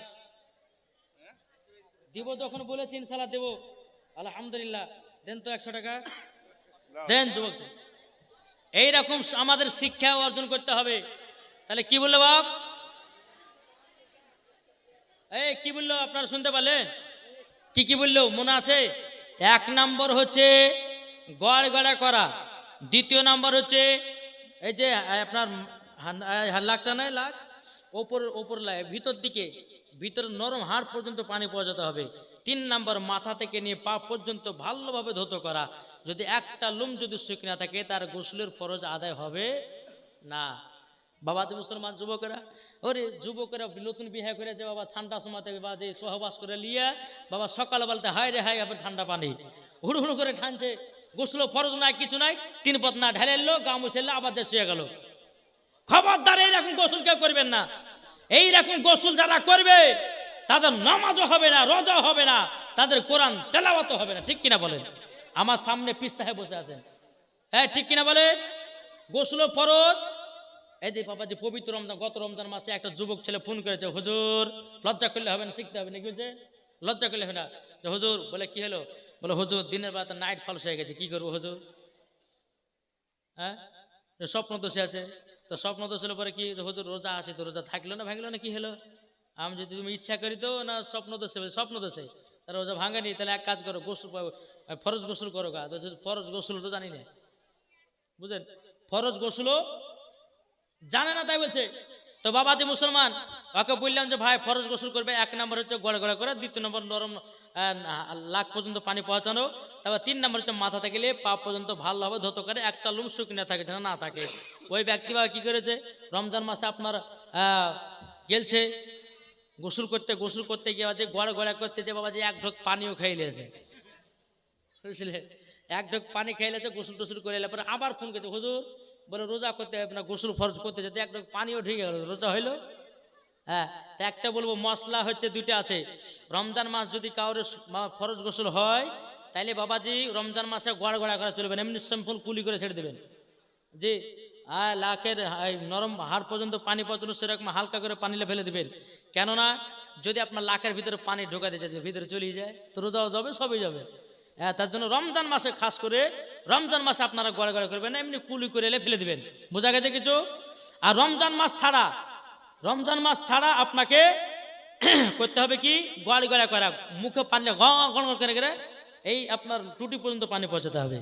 দিব যখন বলেছি ইনশাআল্লাহ দেবো। আলহামদুলিল্লাহ, দেন তো 100 টাকা দেন যুবক। এইরকম আমাদের শিক্ষা অর্জন করতে হবে। তাহলে কি বললো বাপ? এই কি বললো আপনারা শুনতে পারলেন? কি বললো মনে আছে? 1 নম্বর হচ্ছে গড় গড়া করা, 2য় নম্বর হচ্ছে এই যে আপনার লাখটা নয়, লাখ ওপর ভিতর দিকে, ভিতর নরম হাড় পর্যন্ত পানি পৌঁছাতে হবে। 3 নম্বর মাথা থেকে নিয়ে পা পর্যন্ত ভালোভাবে ধৌত করা। যদি একটা লুম যদি শুকনো না থাকে, তার গোসলের ফরজ আদায় হবে না। বাবা যে মুসলমান যুবকেরা, ওরে যুবকেরা নতুন বিয়ে করেছে বাবা, ঠান্ডা সময় থেকে বাজে সহবাস করে লিয়া বাবা, সকাল বলতে হায় রে হায়, আবার ঠান্ডা পানি হুড় করে ঠানছে। গোসল ফরজ নাই, কিছু নাই, 3 পথ না ঢেলে এলো, গা মুছেল, আবার যে শুয়ে গেল। খবরদার এইরকম গোসল কেউ করবেন না। এইরকম গোসল যারা করবে তাদের নামাজও হবে না, রোজা হবে না, তাদের কোরআন তেলাওয়াত হবে না। ঠিক কিনা বলেন? আমার সামনে পীর সাহেব বসে আছেন, হ্যাঁ ঠিক কিনা বলেন? গোসল ফরজ। এই যে বাবা যে পবিত্র রমজান, গত রমজান মাসে একটা যুবক ছেলে ফোন করেছে, হুজুর লজ্জা করলে হবে না, শিখতে হবে না। কি বলছে? লজ্জা করলে হবে না। হুজুর বলে কি হলো? বলে হুজুর দিনের বেলা নাইট ফলস হয়ে গেছে, কি করবো হুজুর? হ্যাঁ, স্বপ্ন দোষে আছে। তো স্বপ্ন দোষ হলে পরে কি? হুজুর রোজা আছে, তো রোজা থাকলো না, ভাঙলো না, কি হলো? আমি যদি তুমি ইচ্ছা করি তো না, স্বপ্ন দোষে, স্বপ্ন দোষে তাহলে রোজা ভাঙেনি, তাহলে এক কাজ করো, গোসল ফরজ গোসল করো। ফরজ গোসল তো জানি না, বুঝলেন? ফরজ গোসল জানে না, তাই বলছে। তো বাবা যে মুসলমান, ওকে বললাম যে ভাই ফরজ গোসল করবে, 1 নম্বর হচ্ছে গড়ে গড়ে করে, 2 নম্বর নরম লাখ পর্যন্ত পানি পৌঁছানো, তারপর 3 নম্বর হচ্ছে মাথা থেকে পা পর্যন্ত ভালোভাবে ধৌত করে, একটা লুম শুকনো থাকে যেন না থাকে। ওই ব্যক্তি বা কি করেছে, রমজান মাসে আপনার গেলছে গোসল করতে গিয়ে যে গড়ে গড়ে করতে যে বাবা যে 1 ঢোক পানিও খেয়ে নিয়েছে, বুঝলে? 1 ঢোক পানি খেয়ে নিয়েছে, গোসল টোসল করে এলে পরে আবার ফোন করেছে, হুজুর বলে রোজা করতে হবে না, গোসল ফরজ করতে যেতে 1 ঢোক পানিও ঢেকে গেল, রোজা হইলো? হ্যাঁ, তো একটা বলবো মশলা হচ্ছে 2টা আছে। রমজান মাস যদি কাউরে ফরজ গোসল হয়, তাইলে বাবাজি রমজান মাসে গড়া গড়া করা চলবে না, এমনি সিম্পল কুলি করে ছেড়ে দেবেন। জি, আর লাখের নরম হাড় পর্যন্ত পানি পৌঁছানো, সেরকম হালকা করে পানিলে ফেলে দেবেন। কেননা যদি আপনার লাখের ভিতরে পানি ঢোকা দিয়ে যায়, ভিতরে চলে যায়, তো রোজাও যাবে, সবই যাবে। হ্যাঁ, তার জন্য রমজান মাসে, খাস করে রমজান মাসে আপনারা গড়া গড়া করবেন না, এমনি কুলি করে এলে ফেলে দেবেন। বোঝা গেছে কিছু? আর রমজান মাস ছাড়া আপনাকে করতে হবে কি, গোয়ালি গড়া করা, মুখে পানি গড় করে করে এই আপনার টুটি পর্যন্ত পানি পৌঁছাতে হবে।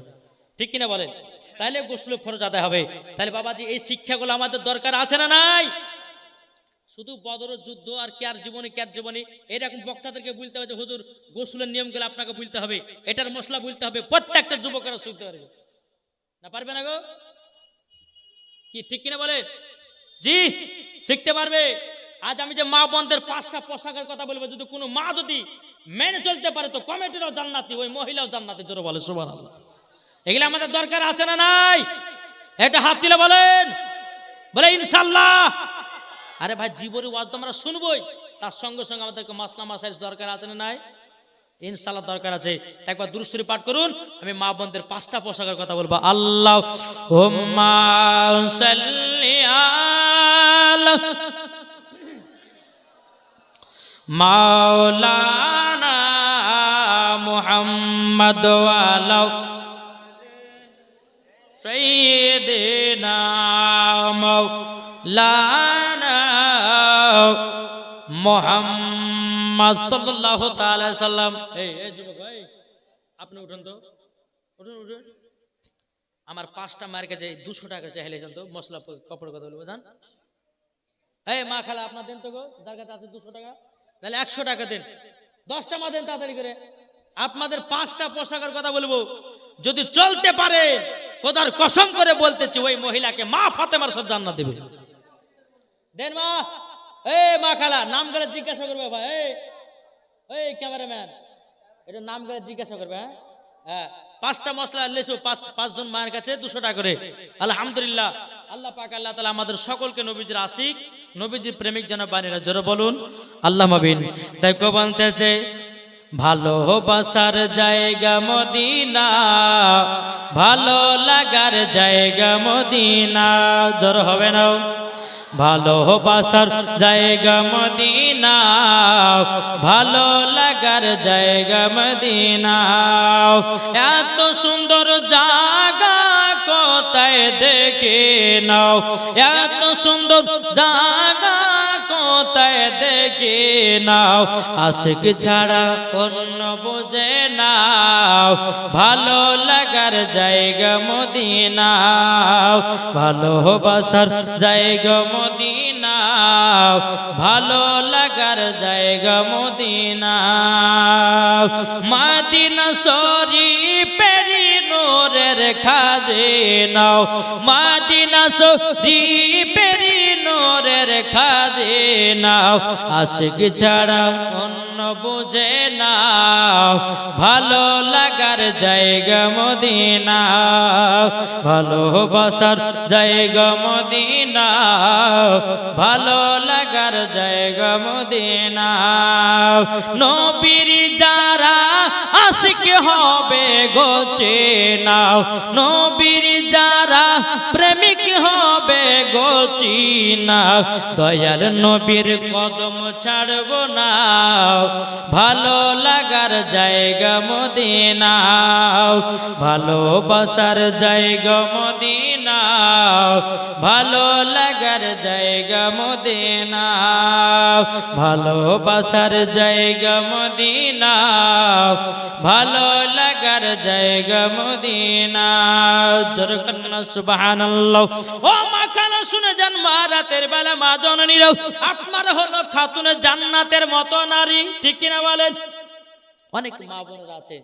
ঠিক কিনা বলেন? তাহলে গোসল ফরজ আদায় হবে। তাহলে বাবাজি এই শিক্ষাগুলো আমাদের দরকার আছে না নাই? শুধু বদরের যুদ্ধ আর কেয়ার জীবনী এরকম বক্তাদেরকে বলতে হবে যে হুজুর গোসলের নিয়মগুলো আপনাকে বলতে হবে, এটার মশলা বলতে হবে, প্রত্যেকটা যুবকেরা শিখতে পারবে না? পারবে না গো? কি ঠিক কিনা বলে? জি, শিখতে পারবে। আজ আমি যে মা বোনদের 5টা পোশাকের কথা বলবো, যদি কোনো মা যদি মেনে চলতে পারে তো কমিটিরও জান্নাতি, ওই মহিলাও জান্নাতি। জোরে বলে সুবহানাল্লাহ। এগুলো আমাদের দরকার আছে না নাই? এটা হাত দিলে বলেন, বলে ইনশাআল্লাহ। আরে ভাই, জীবনের ওয়াজ তো আমরা শুনবই, তার সঙ্গে সঙ্গে আমাদেরকে মাসলা মাসাইল দরকার আছে না নাই? ইনশাআল্লাহ দরকার আছে। একবার দুরূদ শরীফ পাঠ করুন, আমি মা বোনদের 5টা পোশাকের কথা বলবো। আল্লাহুম্মা সাল্লি আলা মাওলানা মুহাম্মদ ওয়ালা সাইয়্যিদিনা মাওলানা মুহাম্মদ সাল্লাল্লাহু তাআলা সাল্লাম। এই যুবক ভাই, আপনি উঠুন তো, উঠুন। আমার 5টা মার কাছে 200 টাকা চাইলে তো মশলা কাপড় কথা বলবো জান। এই মা খালা আপনার দেন তো গো, যার কাছে আছে 200 টাকা, তাহলে 100 টাকা দেন, 10টা মা দেন তাড়াতাড়ি করে। আপনাদের 5টা পোশাকের কথা বলবো, যদি চলতে পারে খোদার কসম করে বলতেছি ওই মহিলাকে মা ফাতেমার সাথে জান্নাত দেবে। দেন মা। এই মা খালা নাম করে জিজ্ঞাসা করবে ভাই। এই ক্যামেরাম্যান, এটা নাম করে জিজ্ঞাসা করবে। হ্যাঁ 5টা মশলা লেসো, 5জন মায়ের কাছে 200 টাকা করে। আলহামদুলিল্লাহ, আল্লাহ পাক আল্লাহ তাআলা আমাদের সকলকে নবীজির আশিক, নবীজির প্রেমিক যেন বানিয়ে। জোরে বলুন আল্লাহ মাবিন। তাই কো বলতেছে ভালোবাসার জায়গা মদিনা, ভালো লাগার জায়গা মদিনা। জোর হবে না? ভালোবাসার জায়গা মদিনা, ভালো লাগার জায়গা মদিনা। এত সুন্দর জায়গা কোথায় দেখে নাও, এত সুন্দর জায়গা কোথায় দেখে নাও। আশিক ছাড়া অন্য বোঝে নাও, ভালো লাগার জায়গা মদিনা, ভালোবাসার জায়গা মদিনা, ভালো লাগার জায়গা মদিনা। মদিনা শরীফের নূরের খাজিনাও, মদিনা শরীফের নূরের খাজিনাও। আশিক ছাড়া অন্য বুঝে নাও, ভালো লাগার জায়গা মদিনা, ভালোবাসার জায়গা মদিনা, ভালো লাগার জায়গা মদিনা। নবীর যারা আশিক হবে গো চেনাও, নবীর যারা প্রেমিক হবে গো চিনাও। দয়াল নবীর কদম ছাড়ব না, ভালো লাগার জায়গা মদিনা, ভালোবাসার জায়গা মদিনা, ভালো লাগার জায়গা মদিনা, ভালোবাসার জায়গা মদিনা, ভালো লাগার জায়গা মদিনা। জোরে কান্না সুবহানাল্লাহ। ও মা কানা শুনে যান, মা রাতের বেলা মা জননীরাও আপনার হলো খাতুনে জান্নাতের মতো নারী, ঠিক কিনা বলেন? অনেক মা বোনেরা আছে,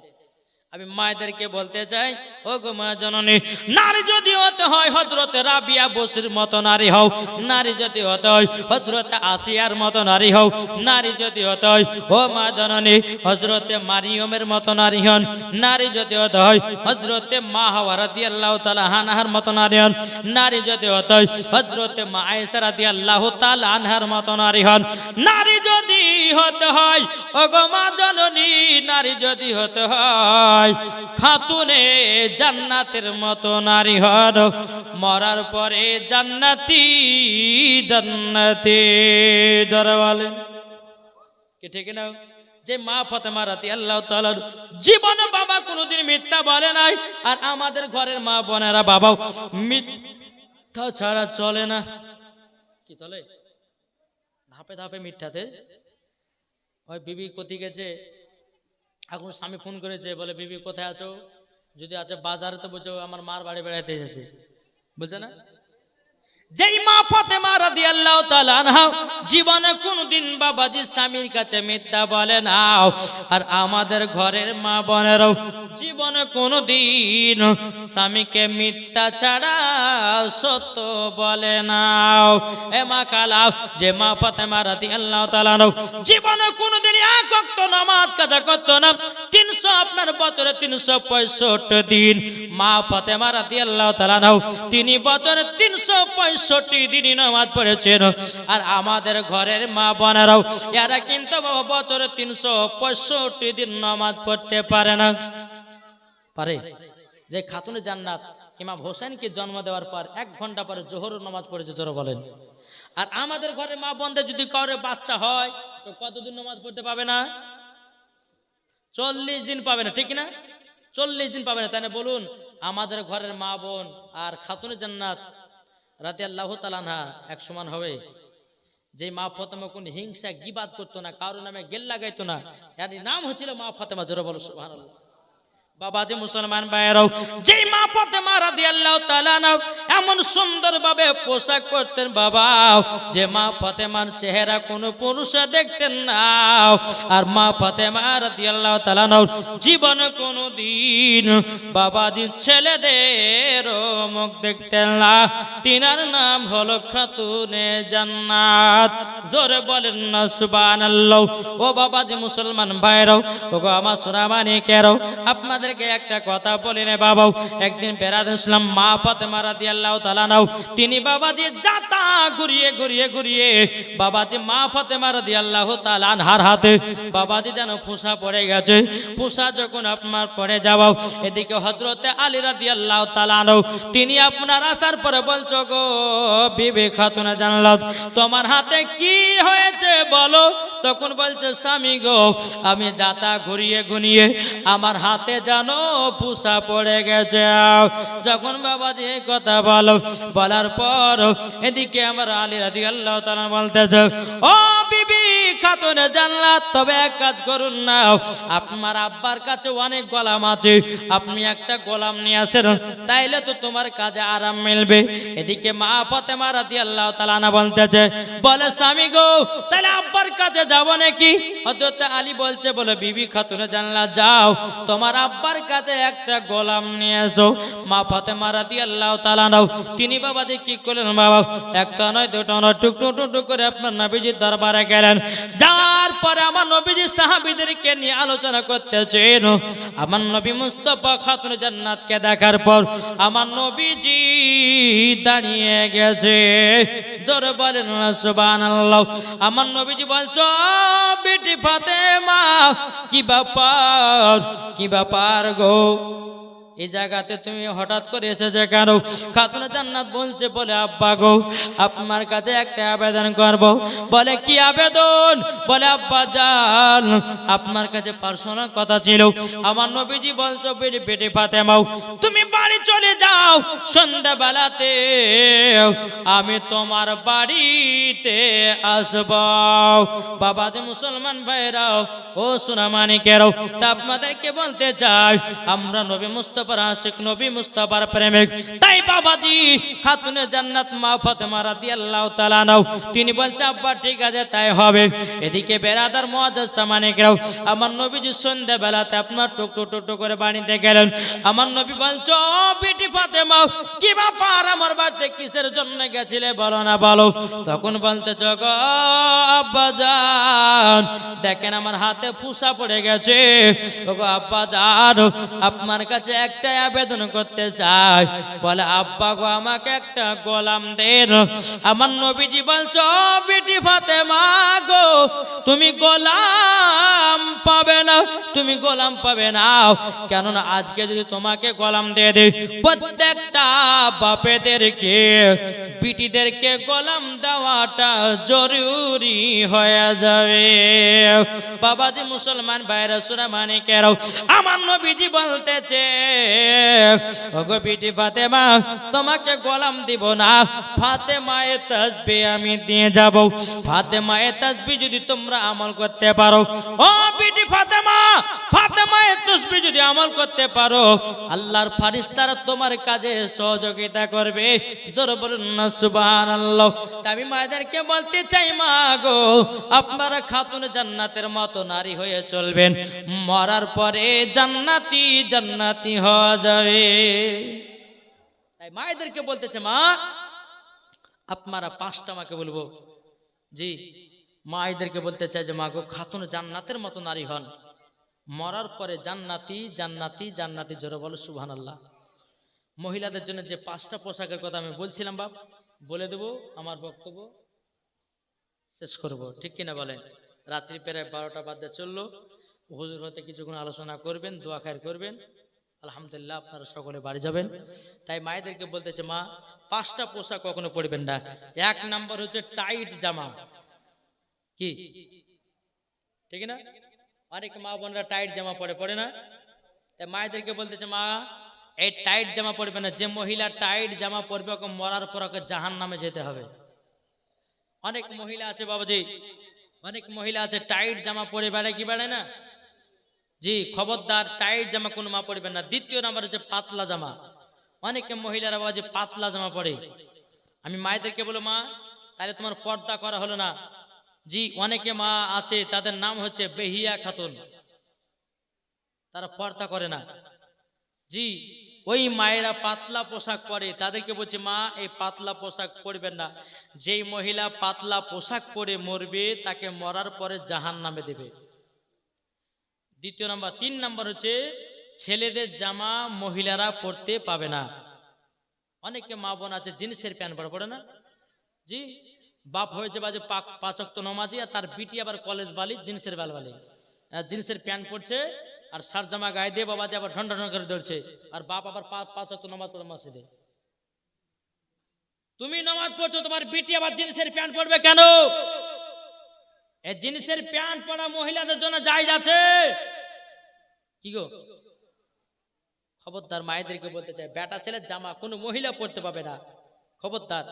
আমি মায়েদেরকে বলতে চাই, ও গো মা জননী, নারী যদি হতে হয় হযরতে রাবিয়া বসির মতো নারী হও, নারী যদি হতে হয় হযরতে আসিয়ার মতো নারী হও, নারী যদি হতে হয় ও মা জননী হযরতে মারিয়মের মতো নারী হন, নারী যদি হতে হয় হযরতে মা হাওয়া রাদিয়াল্লাহু তাআলা আনহার মতো নারী হন, নারী যদি হতে হয় হযরতে মা আয়েশা রাদিয়াল্লাহু তাআলা আনহার মতো নারী হন, নারী যদি হতে হয় ও গো মা জননী, নারী যদি হতে হয় খাতুনে জান্নাতের মতো নারী হন, মরার পরে জান্নাতি জান্নাতে। যারা বলেন কি ঠিক না? যে মা ফাতেমা রাদিয়াল্লাহু তাআলার জীবনে বাবা কোনোদিন মিথ্যা বলে নাই, আর আমাদের ঘরের মা বোনেরা বাবাও মিথ্যা ছাড়া চলে না। কি চলে? ধাপে ধাপে মিথ্যাতে। ওই বিবি কোথায় গেছে, এখন স্বামী ফোন করেছে, বলে বিবি কোথায় আছো? যদি আছে বাজারে, তো বলছো আমার মার বাড়ি বেড়াতে এসেছে, বুঝছে না? যেই মা ফাতেমা রাদিয়াল্লাহু তাআলা আনহা জীবনে কোনদিন বাবাজি স্বামীর কাছে মিথ্যা বলে না, আর আমাদের ঘরের মা বোনেরাও জীবনে কোনদিন স্বামীকে মিথ্যা ছাড়া সত্য বলে না। এ মা কালা, যে মা ফাতেমা রাদিয়াল্লাহু তাআলা আনহা জীবনে কোনদিন এক ওয়াক্ত নামাজ কাজা করতো না, 300 আপনার বছরে 365 দিন মা ফাতেমা রাদিয়াল্লাহু তাআলা আনহা তিনি বছরে 365 দিন নামাজ পড়েছেন। আর আমাদের ঘরের মা বোনেরাও এরা কিন্তু বাবা বছরে 365 দিন নামাজ পড়তে পারে না। পারে? যে খাতুনে জান্নাত ইমাম হোসেনকে জন্ম দেওয়ার পর 1 ঘন্টা পরে জোহর নামাজ পড়েছে, জোরে বলেন। আর আমাদের ঘরে মা বোনদের যদি কারো বাচ্চা হয় তো কতদিন নামাজ পড়তে পাবে না? 40 দিন পাবে না, ঠিক না? 40 দিন পাবে না। তাই না? বলুন, আমাদের ঘরের মা বোন আর খাতুনে জান্নাত রাদিয়াল্লাহু তাআলা আনহা এক সমান হবে? যে মা ফাতেমা কোন হিংসা গিবাদ করতো না, কারো নামে গেল লাগাইতো না, এর নাম হচ্ছিল মা ফাতেমা। জোরে বলো সুবহানাল্লাহ। বাবাজি মুসলমান ভাইরাও, যে মা ফাতেমা রাদিয়াল্লাহু তাআলা আনহা এমন সুন্দরভাবে পোশাক পরতেন বাবা, যে মা ফাতেমার চেহারা কোনো পুরুষ দেখতেন না। আর মা ফাতেমা রাদিয়াল্লাহু তাআলা আনহা জীবনে কোনোদিন বাবাজি ছেলেদের মুখ দেখতেন না। তিনার নাম হলো খাতুনে জান্নাত। জোরে বলেন না সুবহানাল্লাহ। ও বাবাজি মুসলমান ভাইরাও, ও গো আমার সোনা মানিকেরাও, আপনাদের একটা কথা বলি না বাবা। একদিন বেড়াত ইসলাম মা ফাতেমা রাদিয়াল্লাহু তাআলা আনহা, তিনি বাবাজি যাতা ঘুরিয়ে ঘুরিয়ে ঘুরিয়ে বাবাজি মা ফাতেমা রাদিয়াল্লাহু তাআলা আনহার হাতে বাবাজি যেন ফুসা পড়ে গেছে। ফুসা যখন আপনার পড়ে যাও, এদিকে হযরতে আলী রাদিয়াল্লাহু তাআলা আনহু তিনি আপনার আসার পরে বলছো, গো বিবি খাতুনে জান্নাত, তোমার হাতে কি হয়েছে বলো? তখন বলছে, স্বামী গো, আমি যাতা ঘুরিয়ে ঘুরিয়ে আমার হাতে জানো ফুসা পড়ে গেছে। যখন বাবাজি এই কথা বলার পর এদিকে আমার আলী রাদিয়াল্লাহু তাআলা বলতেছে, ও বিবি খাতুনে জান্নাত, তবে এক কাজ করুন না, আপনার আব্বার কাছে অনেক গোলাম আছে, আপনি একটা গোলাম নিয়ে আসেন, তাইলে তো তোমার কাজে আরাম মিলবে। এদিকে মা ফাতেমা রাদিয়াল্লাহু তাআলা আনহা বলতেছে, বলে স্বামী গো, তাহলে আব্বার কাছে যাব নাকি? হযরত আলী বলছে, বলে বিবি খাতুনে জান্নাত, যাও তোমার আব্বার কাছে একটা গোলাম নিয়ে এসো। মা ফাতেমা রাদিয়াল্লাহু তাআলা আনহা তিনি বাবাজি কি করলেন বাবা, একটা নয় দুটো নয়, টুকটুক টুকটুক করে আপনার নবীজির দরবারে গেলেন। যাওয়ার পরে আমার নবীজি সাহাবীদেরকে নিয়ে আলোচনা করতেছেন। আমার নবী মুস্তাফা খাতুনে জান্নাতকে দেখার পর আমার নবীজি দাঁড়িয়ে গেছে। জোরে বলেন না সুবহানাল্লাহ। আমার নবীজি বলছো, বিটি ফাতেমা, কি ব্যাপার, কি ব্যাপার গো, এই জায়গাতে তুমি হঠাৎ করে এসেছে কেন? খাতুনে জান্নাত বলছে, বলে আব্বা গো, আপনার কাছে একটা আবেদন করব। বলে কি আবেদন? বলে আব্বা জান, আপনার কাছে পার্সোনাল কথা ছিল। আমার নবীজি বলছো, বেটি ফাতেমা, তুমি বাড়ি চলে যাও, সন্ধ্যাবেলাতে আমি তোমার বাড়িতে আসব। বাবাজি মুসলমান ভাইরাও, ও সোনা মানিকেরাও, তা আপনাদেরকে বলতে চাই, আমরা নবী মুস্তাফা আশিক, নবী মুস্তাফার প্রেমিক, তাই বাবাজি খাতুনে জান্নাত মা ফাতেমা রাদিয়াল্লাহু তাআলা আনহা তিনি বলছে, আব্বা ঠিক আছে তাই হবে। এদিকে বেরাদার মুআজ্জাজ মানিকরাও, আমার নবীজি সন্ধ্যাবেলাতে আপনার টুকটুক টুকটুক করে বাড়িতে গেলেন। আমার নবী বলছো, বিটি ফাতেমা, কি ব্যাপার, আমার বাড়িতে কিসের জন্য গেছিলে বলো না বলো। তখন বলতেছ, গো আব্বা জান, দেখেন আমার হাতে ফুসা পড়ে গেছে। গো আব্বা জান, আপনার কাছে একটা আবেদন করতে চাই। বলে আব্বা গো, আমাকে একটা গোলাম দেন। আমার নবীজি বলছো, বিটি ফাতেমা গো, তুমি গোলাম পাবে না, তুমি গোলাম পাবে না। কেননা আজকে যদি তোমাকে গোলাম দিয়ে দেই, প্রত্যেকটা বাপেদেরকে বিটিদেরকে গোলাম দেওয়াটা জরুরি হয়ে যাবে। বাবাজি মুসলমান ভাইরা সোনা মানিকেরাও, আমার নবীজি বলতেছে, ওগো বিটি ফাতেমা, তোমাকে গোলাম দিব না, ফাতেমায়ে তাসবিহ আমি দিয়ে যাব। ফাতেমায়ে তাসবিহ যদি তোমরা আমল করতে পারো, ও বিটি ফাতেমা, ফাতেমায়ে তাসবিহ যদি আমল করতে পারো, আল্লাহর ফেরেশতারা তোমার কাজে সহযোগিতা করবে। জোরে বলুন না সুবহানাল্লাহ। আমি মায়েদেরকে বলতে চাই, মা গো, আপনারা খাতুন জান্নাতের মতো নারী হয়ে চলবেন, মরার পরে জান্নাতি জান্নাতি হওয়া যাবে। তাই মায়েদেরকে বলতেছে, মা আপনারা 5টা মাকে বলবো, জি মায়েদেরকে বলতে চাই যে মা গো, খাতুন জান্নাতের মতো নারী হন, মরার পরে জান্নাতি জান্নাতি জান্নাতি। জোরে বলো সুবহানাল্লাহ। মহিলাদের জন্য যে 5টা পোশাকের কথা আমি বলছিলাম বাপ, বলে দেব, আমার বক্তব্য শেষ করব, ঠিক কিনা বলেন? রাত্রি প্রায় 12টা বাজতে চললো। হুজুর হতে কিছুক্ষণ আলোচনা করবেন, দোয়া খায়ের করবেন, আলহামদুলিল্লাহ আপনারা সকলে বাড়ি যাবেন। তাই মায়েদেরকে বলতেছে, মা 5টা পোশাক কখনো পরবেন না। 1 নাম্বার হচ্ছে টাইট জামা। কি ঠিক না? অনেক মা বোনরা টাইট জামা পরে না? তাই মায়েদেরকে বলতেছে, মা এই টাইট জামা পরবে না, যে মহিলা টাইট জামা পরবে ওকে মরার পর ওকে জাহান্নামে যেতে হবে। অনেক মহিলা আছে বাবাজি, অনেক মহিলা আছে টাইট জামা পরে বেড়ায়, কি বেড়ায় না? জি, খবরদার টাইট জামা কোনো মা পরবেন না। দ্বিতীয় নাম্বার হচ্ছে পাতলা জামা। অনেকে মহিলারা বাবাজি পাতলা জামা পরে। আমি মায়েদেরকে বলো, মা তাহলে তোমার পর্দা করা হলো না। জি, অনেকে মা আছে তাদের নাম হচ্ছে বেহিয়া খাতুন, তারা পর্দা করে না। জি, ওই মায়েরা পাতলা পোশাক পরে, তাদেরকে বলছে, মা এই পাতলা পোশাক পরবেন না। যেই মহিলা পাতলা পোশাক পরে মরবে তাকে মরার পরে জাহান্নামে দেবে। দ্বিতীয় নাম্বার। 3 নাম্বার হচ্ছে ছেলেদের জামা মহিলারা পরতে পাবে না। অনেকে মা বোন আছে জিন্সের প্যান্ট পরে না? জি, বাপ হয়েছে বাজে 5 ওয়াক্ত নামাজি, আর তার বিটি আবার কলেজ বালি জিন্সের বালি জিন্সের প্যান্ট পরছে আর সার জামা গায়ে দিয়ে বাবা আবার ঢন্ডা ঢন্ডা করে ধরছে, আর বাপ আবার 5 ওয়াক্ত নামাজ পড়ে মসজিদে। তুমি নামাজ পড়ছো, তোমার বিটি আবার জিন্সের প্যান্ট পরবে কেন? এই জিন্সের প্যান্ট পরা মহিলাদের জন্য জায়েজ আছে কি গো? খবরদার মায়েদেরকে বলতে চাই, বেটা ছেলের জামা কোনো মহিলা পরতে পাবে না, খবরদার।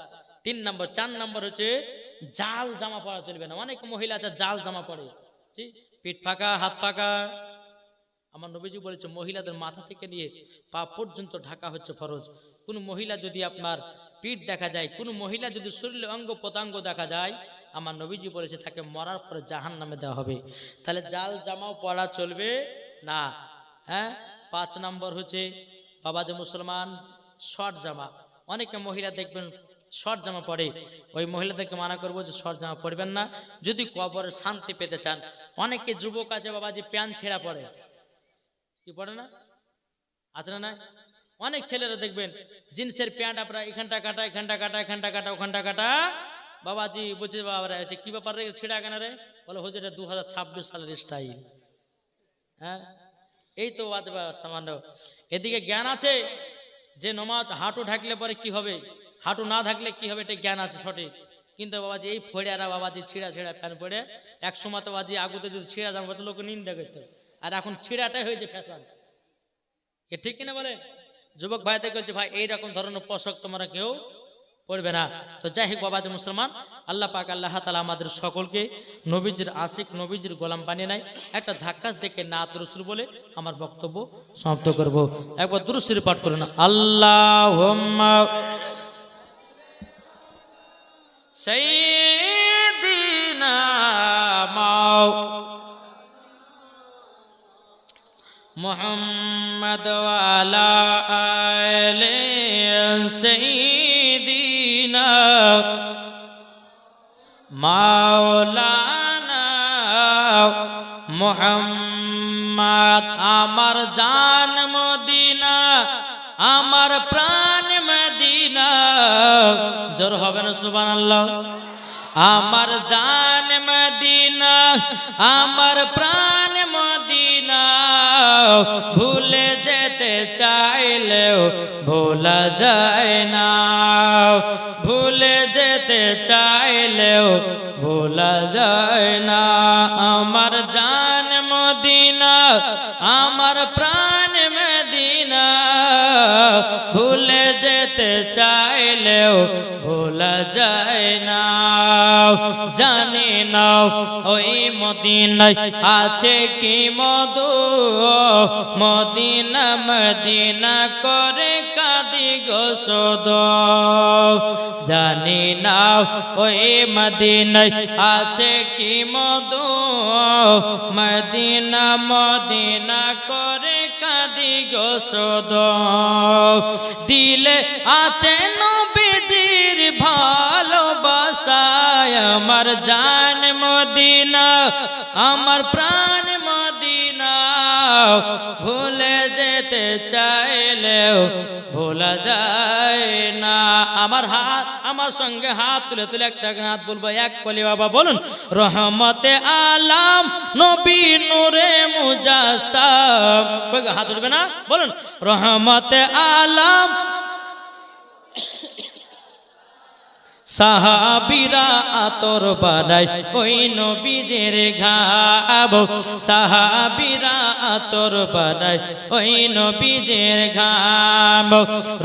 3 নম্বর। 4 নম্বর হচ্ছে জাল জামা পরা চলবে না। অনেক মহিলা আছে জাল জামা পরে, পিঠ ফাঁকা হাত ফাঁকা। আমার নবীজি বলেছে মহিলাদের মাথা থেকে নিয়ে পা পর্যন্ত ঢাকা হচ্ছে ফরজ। কোন মহিলা যদি আপনার পিঠ দেখা যায়, কোন মহিলা যদি শরীরের অঙ্গ প্রত্যঙ্গ দেখা যায়, আমার নবীজি বলেছে তাকে মরার পরে জাহান্নামে দেওয়া হবে। তাহলে জাল জামাও পরা চলবে না। হ্যাঁ। 5 নম্বর হচ্ছে বাবাজি মুসলমান শর্ট জামা। অনেকে মহিলা দেখবেন শর্ট জামা পরে, ওই মহিলাদেরকে মানা করবো যে শর্ট জামা পরবেন না যদি কবরে শান্তি পেতে চান। অনেকে যুবক আছে বাবাজি প্যান্ট ছেঁড়া পরে, কি পড়ে না? আছে না? অনেক ছেলেরা দেখবেন জিন্সের প্যান্ট আপনার এখানটা কাটা এখানটা কাটা এখানটা কাটা ওখানটা কাটা। বাবাজি বলছে, বাবা কি ব্যাপার রে ছেঁড়া কেন রে? বলে হুজুর এটা 2026 সালের স্টাইল। হ্যাঁ, এই তো সামান্য। এদিকে জ্ঞান আছে যে নমাজ হাঁটু ঢাকলে পরে কি হবে, হাঁটু না ঢাকলে কি হবে, এটা জ্ঞান আছে সঠিক। কিন্তু বাবাজি এই ফড়িয়ারা বাবাজি ছিঁড়া ছিঁড়া প্যান্ট পরে, এক সময় তো বাবাজি আগুতে যদি ছিঁড়া জামা পড়তো লোক নিন্দা করতো, আর এখন ছিঁড়াটাই হয়েছে ফ্যাশন। এ ঠিক কিনা বলেন? যুবক ভাইদের বলছে, ভাই এইরকম ধরনের পোশাক তোমরা কেউ পড়বে না। তো যাই হোক বাবাজি মুসলমান, আল্লাহ পাক আল্লাহ তাআলা আমাদের সকলকে নবীজির আশিক নবীজির গোলাম বানিয়ে নেয়। একটা ঝাক্কাস দেখে নাত রাসূল বলে আমার বক্তব্য সমাপ্ত করব। একবার দুরূদ শরীফ পাঠ করুন, আল্লাহুম্মা সাইয়্যিদিনা মুহাম্মদ ওয়া আলা আলি সাইয়্যিদিনা মাওলানা মুহাম্মদ। আমার জান মদিনা, আমার প্রাণ মদিনা। জোর হবে না সুবহানাল্লাহ? আমার জান মদিনা, আমার প্রাণ মদিনা। ভুলে যেতে চাইলেও ভোলা যায় না, ভুলে যেতে চাইলেও ভোলা যায় না। আমার জান মদিনা, আমার প্রাণ মদিনা। ভুলে যেতে চাইলেও ভোলা যায় না। জানি না ওই মদিনায় আছে কি মধু, মদিনা মদিনা করে কাঁদি গো শুধু। জানি না ওই মদিনায় আছে কি মধু, মদিনা মদিনা করে কাঁদি গো শুধু। দিলে আছে নবীজির ভালোবাসায়, আমার জান মদিনা, আমার প্রাণ মদিনা। ভুলে যেতে চাইলেও ভোলা যায় না। আমার হাত, আমার সঙ্গে হাত তুলে তুলে একটা হাত বলবো, এক কলি বাবা বলুন, রহমতে আলাম নবী নূরে মুজাসসাম। হাত উঠবে না? বলুন, রহমতে আলাম সাহাবীরা আতর বানায় ওই নবীজের ঘাম, সাহাবীরা আতর বানায় ওই নবীজের ঘাম।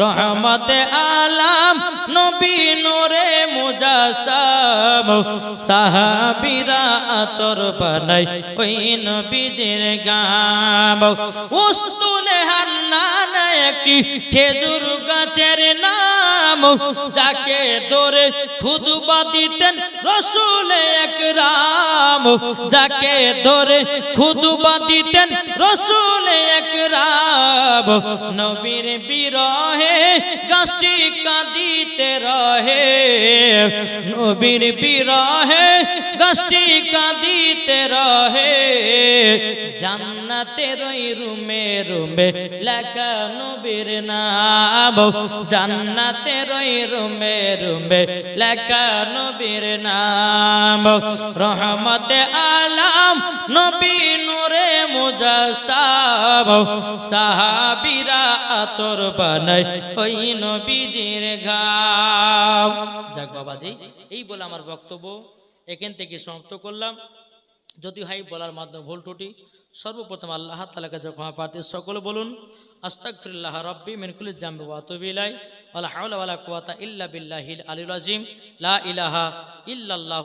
রহমতে আলাম নবী নূরে মুজাসসাম, সাহাবীরা আতর বানায় ওই নবীজের ঘাম। উস্তুনে হান্নান একটি খেজুর গাছের নাম, যাকে ধরে খুতবা দিতেন রাসূল আকরাম, যাকে ধরে খুতবা দিতেন রাসূল আকরাম। নবীর বিরহে গাছটি কাঁদিতে রহে, নবীর বিরহে গাছটি কাঁদিতে রহে। জান্নাতের ওই রুমে রুমে লেখা নবীর নাম, জান্নাতের ওই রুমে রুমে লেখা নবীর নাম। রহমতে আলাম নবী নূরে মুজাসসাম, সাহাবীরা আতর বানায় ওই নবীজির ঘাম। যাক বাবাজি, এই বলে আমার বক্তব্য এখান থেকে সমাপ্ত করলাম। যদি হয় বলার মাধ্যমে ভুল ত্রুটি, সর্বপ্রথম আল্লাহ তাআলার কাছে ক্ষমা প্রার্থী। সকলে বলুন আস্তাগফিরুল্লাহ রাব্বি মিন কুল্লি যামবি ওয়া আতুবু ইলাইহি ওয়া লা হাওলা ওয়া লা কুওয়াতা ইল্লা বিল্লাহিল আলিয়্যিল আযীম। লা ইলাহা ইল্লাল্লাহ।